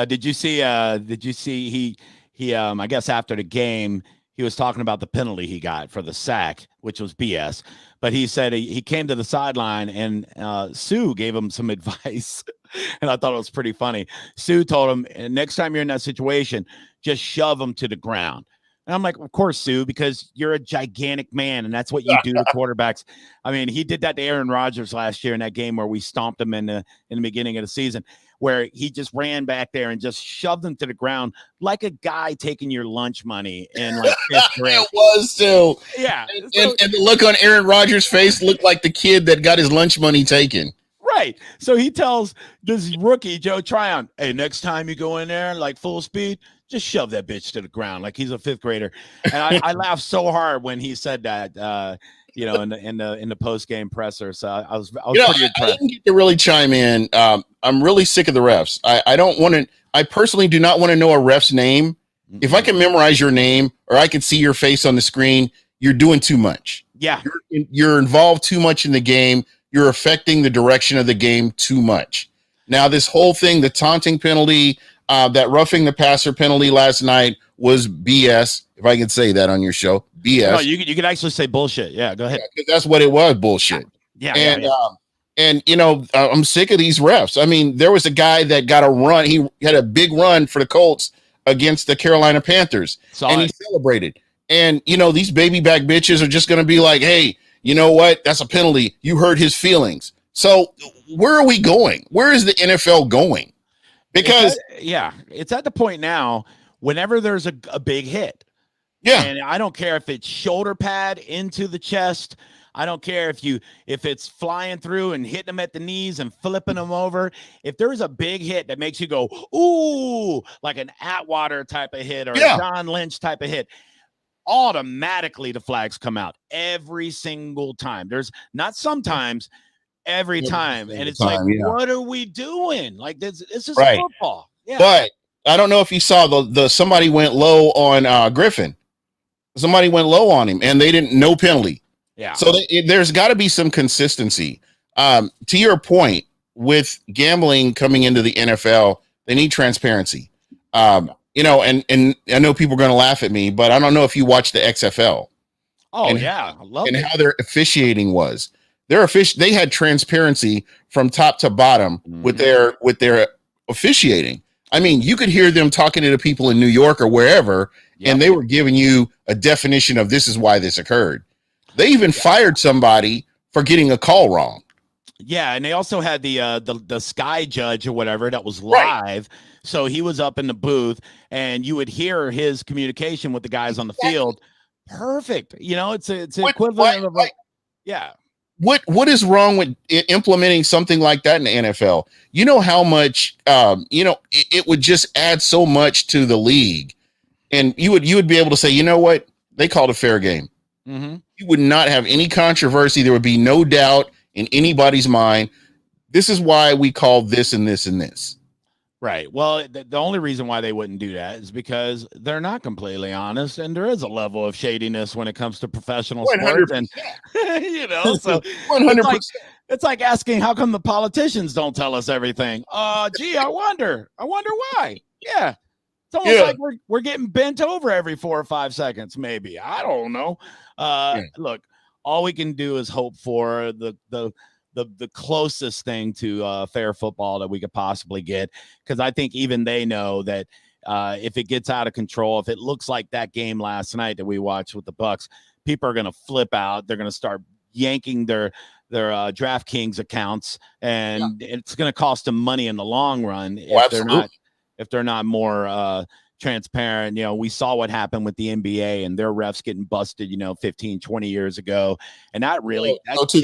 Did you see he I guess after the game, he was talking about the penalty he got for the sack, which was BS. But he said he came to the sideline, and Sue gave him some advice, and I thought it was pretty funny. Sue told him, next time you're in that situation, just shove him to the ground. And I'm like, of course, Sue, because you're a gigantic man, and that's what you do to quarterbacks. I mean, he did that to Aaron Rodgers last year in that game where we stomped him in the beginning of the season, where he just ran back there and just shoved him to the ground like a guy taking your lunch money in like fifth grade. It was too. Yeah. And the look on Aaron Rodgers' face looked like the kid that got his lunch money taken. Right. So he tells this rookie, Joe Tryon, hey, next time you go in there like full speed, just shove that bitch to the ground like he's a fifth grader. And I laughed so hard when he said that, in the post game presser. So I was pretty impressed. I didn't get to really chime in. I'm really sick of the refs. I don't want to. I personally do not want to know a ref's name. Mm-hmm. If I can memorize your name or I can see your face on the screen, you're doing too much. Yeah, you're involved too much in the game. You're affecting the direction of the game too much. Now, this whole thing, the taunting penalty, that roughing the passer penalty last night was BS. If I can say that on your show, BS. No, you could actually say bullshit. Yeah, go ahead. Yeah, that's what it was, bullshit. Yeah. And I'm sick of these refs. I mean, there was a guy that got a run. He had a big run for the Colts against the Carolina Panthers, he celebrated. And, these baby back bitches are just going to be like, hey, you know what? That's a penalty. You hurt his feelings. So where are we going? Where is the NFL going? Because it's at the point now, whenever there's a big hit. Yeah. And I don't care if it's shoulder pad into the chest. I don't care if it's flying through and hitting them at the knees and flipping them over. If there's a big hit that makes you go, ooh, like an Atwater type of hit or a John Lynch type of hit, automatically the flags come out every single time. There's not sometimes, every time. And it's what are we doing? Like this is football. Yeah. But I don't know if you saw the somebody went low on Griffin. Somebody went low on him and they didn't, no penalty. Yeah. So there's got to be some consistency. To your point, with gambling coming into the NFL, they need transparency. And I know people are going to laugh at me, but I don't know if you watch the XFL. Oh, I love it. And how their officiating was. They had transparency from top to bottom with their officiating. I mean, you could hear them talking to the people in New York or wherever, and they were giving you a definition of this is why this occurred. They even fired somebody for getting a call wrong. Yeah, and they also had the Sky Judge or whatever that was Right. live. So he was up in the booth, and you would hear his communication with the guys on the field. Perfect. It's the equivalent of like, yeah. What is wrong with implementing something like that in the NFL? You know how much it would just add so much to the league, and you would be able to say, you know what, they called a fair game. Mm-hmm. You would not have any controversy. There would be no doubt in anybody's mind. This is why we call this and this and this. Right. Well, the only reason why they wouldn't do that is because they're not completely honest, and there is a level of shadiness when it comes to professional 100%. sports. And so 100%. it's like asking how come the politicians don't tell us everything. Gee, I wonder why. Yeah. It's almost like we're getting bent over every 4 or 5 seconds, maybe. I don't know. Look, all we can do is hope for the closest thing to fair football that we could possibly get, because I think even they know that if it gets out of control, if it looks like that game last night that we watched with the Bucks, people are going to flip out. They're going to start yanking their DraftKings accounts, and it's going to cost them money in the long run if they're not more transparent. We saw what happened with the NBA and their refs getting busted 15, 20 years ago, and that really to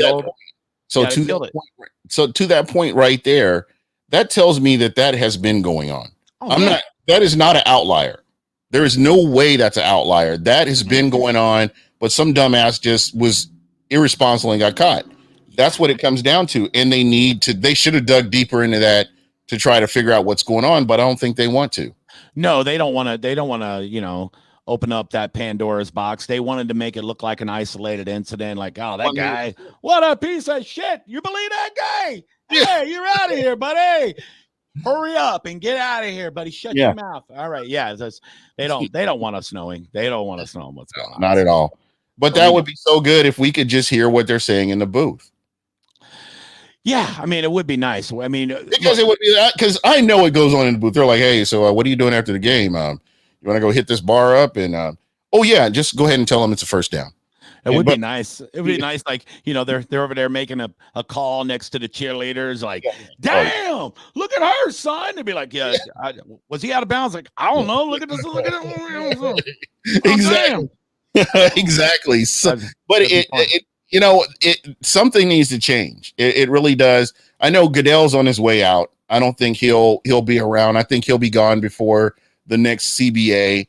that point right there, that tells me that has been going on. That is not an outlier. There is no way that's an outlier. That has been going on, but some dumbass just was irresponsible and got caught. That's what it comes down to. And they should have dug deeper into that to try to figure out what's going on, but I don't think they want to. No, they don't want to, open up that Pandora's box. They wanted to make it look like an isolated incident, like, oh, that guy, what a piece of shit. You believe that guy? Hey, you're out of here, buddy. Hurry up and get out of here, buddy. Shut your mouth. All right. Yeah. They don't want us knowing. They don't want us knowing what's going on. Not at all. But that would be so good if we could just hear what they're saying in the booth. Yeah, I mean, it would be nice. I mean, because it would be that, because I know what goes on in the booth. They're like, hey, so what are you doing after the game? You want to go hit this bar up? And just go ahead and tell them it's a first down. It would be nice. It would be nice, like, they're over there making a call next to the cheerleaders, like, damn, look at her, son. They'd be like, was he out of bounds? Like, I don't know. Look at this. Look at him. Exactly. Exactly. So, but something needs to change. It really does. I know Goodell's on his way out. I don't think he'll be around. I think he'll be gone before the next CBA.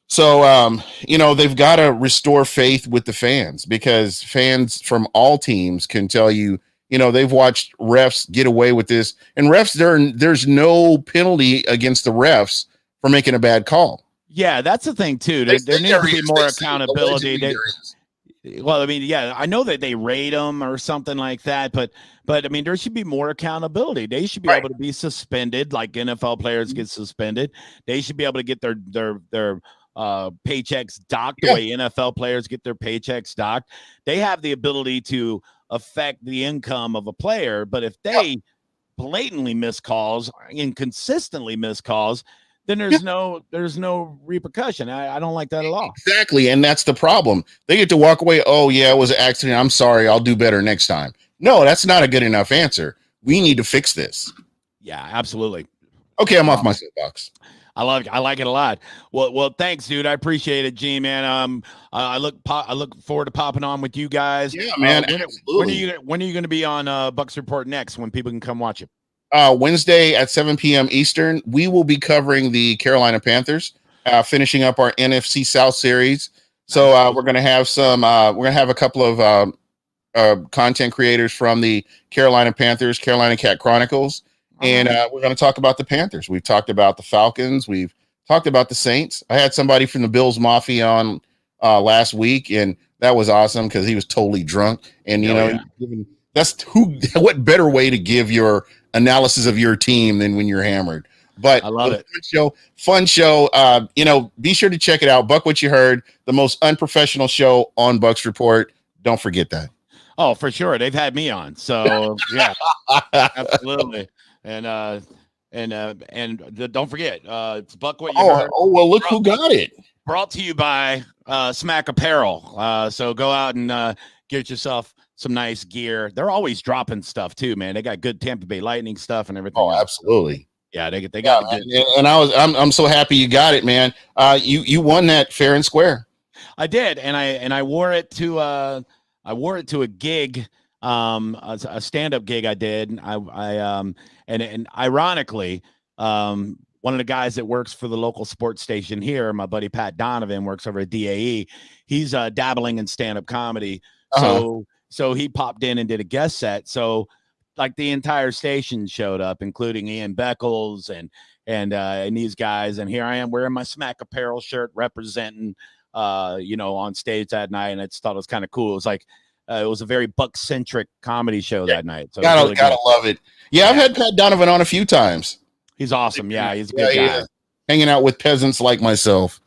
So, they've got to restore faith with the fans, because fans from all teams can tell you, they've watched refs get away with this, and refs, there's no penalty against the refs for making a bad call. Yeah, that's the thing too. There needs to be more accountability. Well, I mean, I know that they rate them or something like that, but I mean, there should be more accountability. They should be able to be suspended, like NFL players get suspended. They should be able to get their paychecks docked the way NFL players get their paychecks docked. They have the ability to affect the income of a player, but if they blatantly miss calls and consistently miss calls, then there's no repercussion. I don't like that at all. Exactly. And that's the problem. They get to walk away. Oh yeah, it was an accident. I'm sorry. I'll do better next time. No, that's not a good enough answer. We need to fix this. Yeah, absolutely. Okay. I'm off my soapbox. I like it a lot. Well, thanks, dude. I appreciate it, G, man. I look forward to popping on with you guys. Yeah, man. When are you going to be on Bucks Report next, when people can come watch it? Wednesday at 7 p.m. Eastern. We will be covering the Carolina Panthers, finishing up our NFC South series. So we're going to have a couple of content creators from the Carolina Panthers, Carolina Cat Chronicles. And we're going to talk about the Panthers. We've talked about the Falcons. We've talked about the Saints. I had somebody from the Bills Mafia on last week, and that was awesome because he was totally drunk. And, what better way to give your analysis of your team than when you're hammered. But I love it. Fun show. Be sure to check it out. Buck What You Heard, the most unprofessional show on Bucks Report. Don't forget that. Oh, for sure. They've had me on. So, yeah, absolutely. And don't forget, it's Buck What You Heard. Oh, well, look who got it. Brought to you by Smack Apparel. So go out and get yourself some nice gear. They're always dropping stuff too, man. They got good Tampa Bay Lightning stuff and everything. Oh, absolutely. Yeah, they got good. And I'm so happy you got it, man. You won that fair and square. I did, and I wore it to a gig, a stand-up gig I did. And ironically, one of the guys that works for the local sports station here, my buddy Pat Donovan, works over at DAE. He's dabbling in stand-up comedy. So he popped in and did a guest set. So like the entire station showed up, including Ian Beckles and these guys. And here I am wearing my Smack Apparel shirt, representing, on stage that night. And I just thought it was kind of cool. It was like, it was a very Buck-centric comedy show that night. So gotta really love it. Yeah, I've had Pat Donovan on a few times. He's awesome. Yeah, he's a good guy. Yeah. Hanging out with peasants like myself.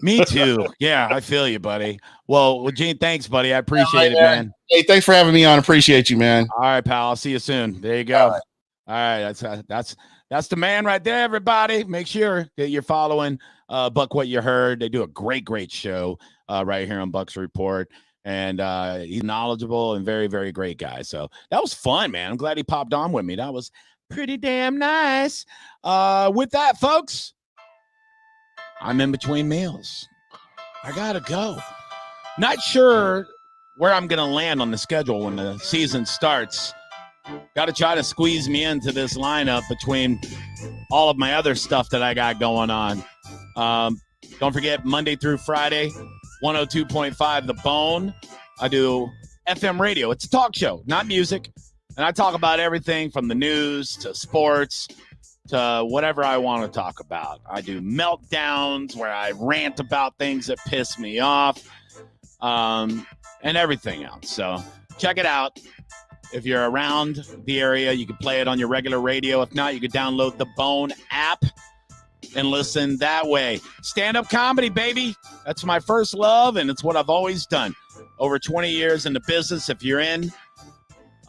Me too. Yeah, I feel you, buddy. Well, Gene, thanks, buddy. I appreciate it, man. Hey, thanks for having me on. Appreciate you, man. All right, pal. I'll see you soon. There you go. All right. That's the man right there, everybody. Make sure that you're following Buck What You Heard. They do a great show right here on Buck's Report. And he's knowledgeable and very, very great guy. So that was fun, man. I'm glad he popped on with me. That was pretty damn nice. With that, folks, I'm in between meals. I gotta go. Not sure where I'm gonna land on the schedule when the season starts. Got to try to squeeze me into this lineup between all of my other stuff that I got going on. Don't forget, Monday through Friday, 102.5 The Bone. I do FM radio. It's a talk show, not music. And I talk about everything from the news to sports to whatever I want to talk about. I do meltdowns where I rant about things that piss me off, and everything else. So check it out. If you're around the area, you can play it on your regular radio. If not, you can download the Bone app and listen that way. Stand-up comedy, baby. That's my first love, and it's what I've always done. Over 20 years in the business. If you're in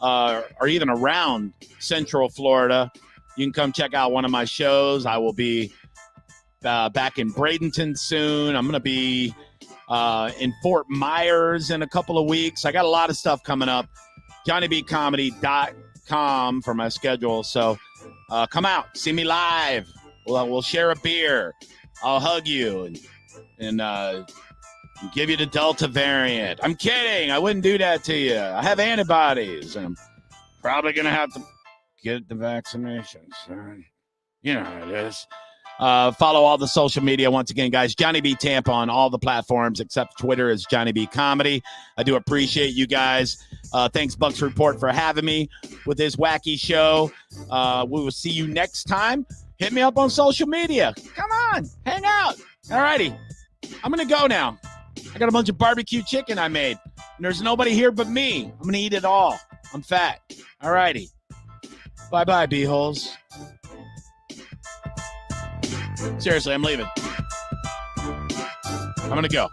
or even around Central Florida, you can come check out one of my shows. I will be back in Bradenton soon. I'm going to be in Fort Myers in a couple of weeks. I got a lot of stuff coming up. JohnnyBComedy.com for my schedule. So come out, see me live. We'll share a beer. I'll hug you and give you the Delta variant. I'm kidding. I wouldn't do that to you. I have antibodies, and I'm probably going to have to get the vaccination. So, you know how it is. Follow all the social media. Once again, guys, Johnny B. Tampa on all the platforms except Twitter is Johnny B. Comedy. I do appreciate you guys. Thanks, Bucks Report, for having me with this wacky show. We will see you next time. Hit me up on social media. Come on, hang out. All righty. I'm going to go now. I got a bunch of barbecue chicken I made, and there's nobody here but me. I'm going to eat it all. I'm fat. All righty. Bye-bye, B-holes. Seriously, I'm leaving. I'm going to go.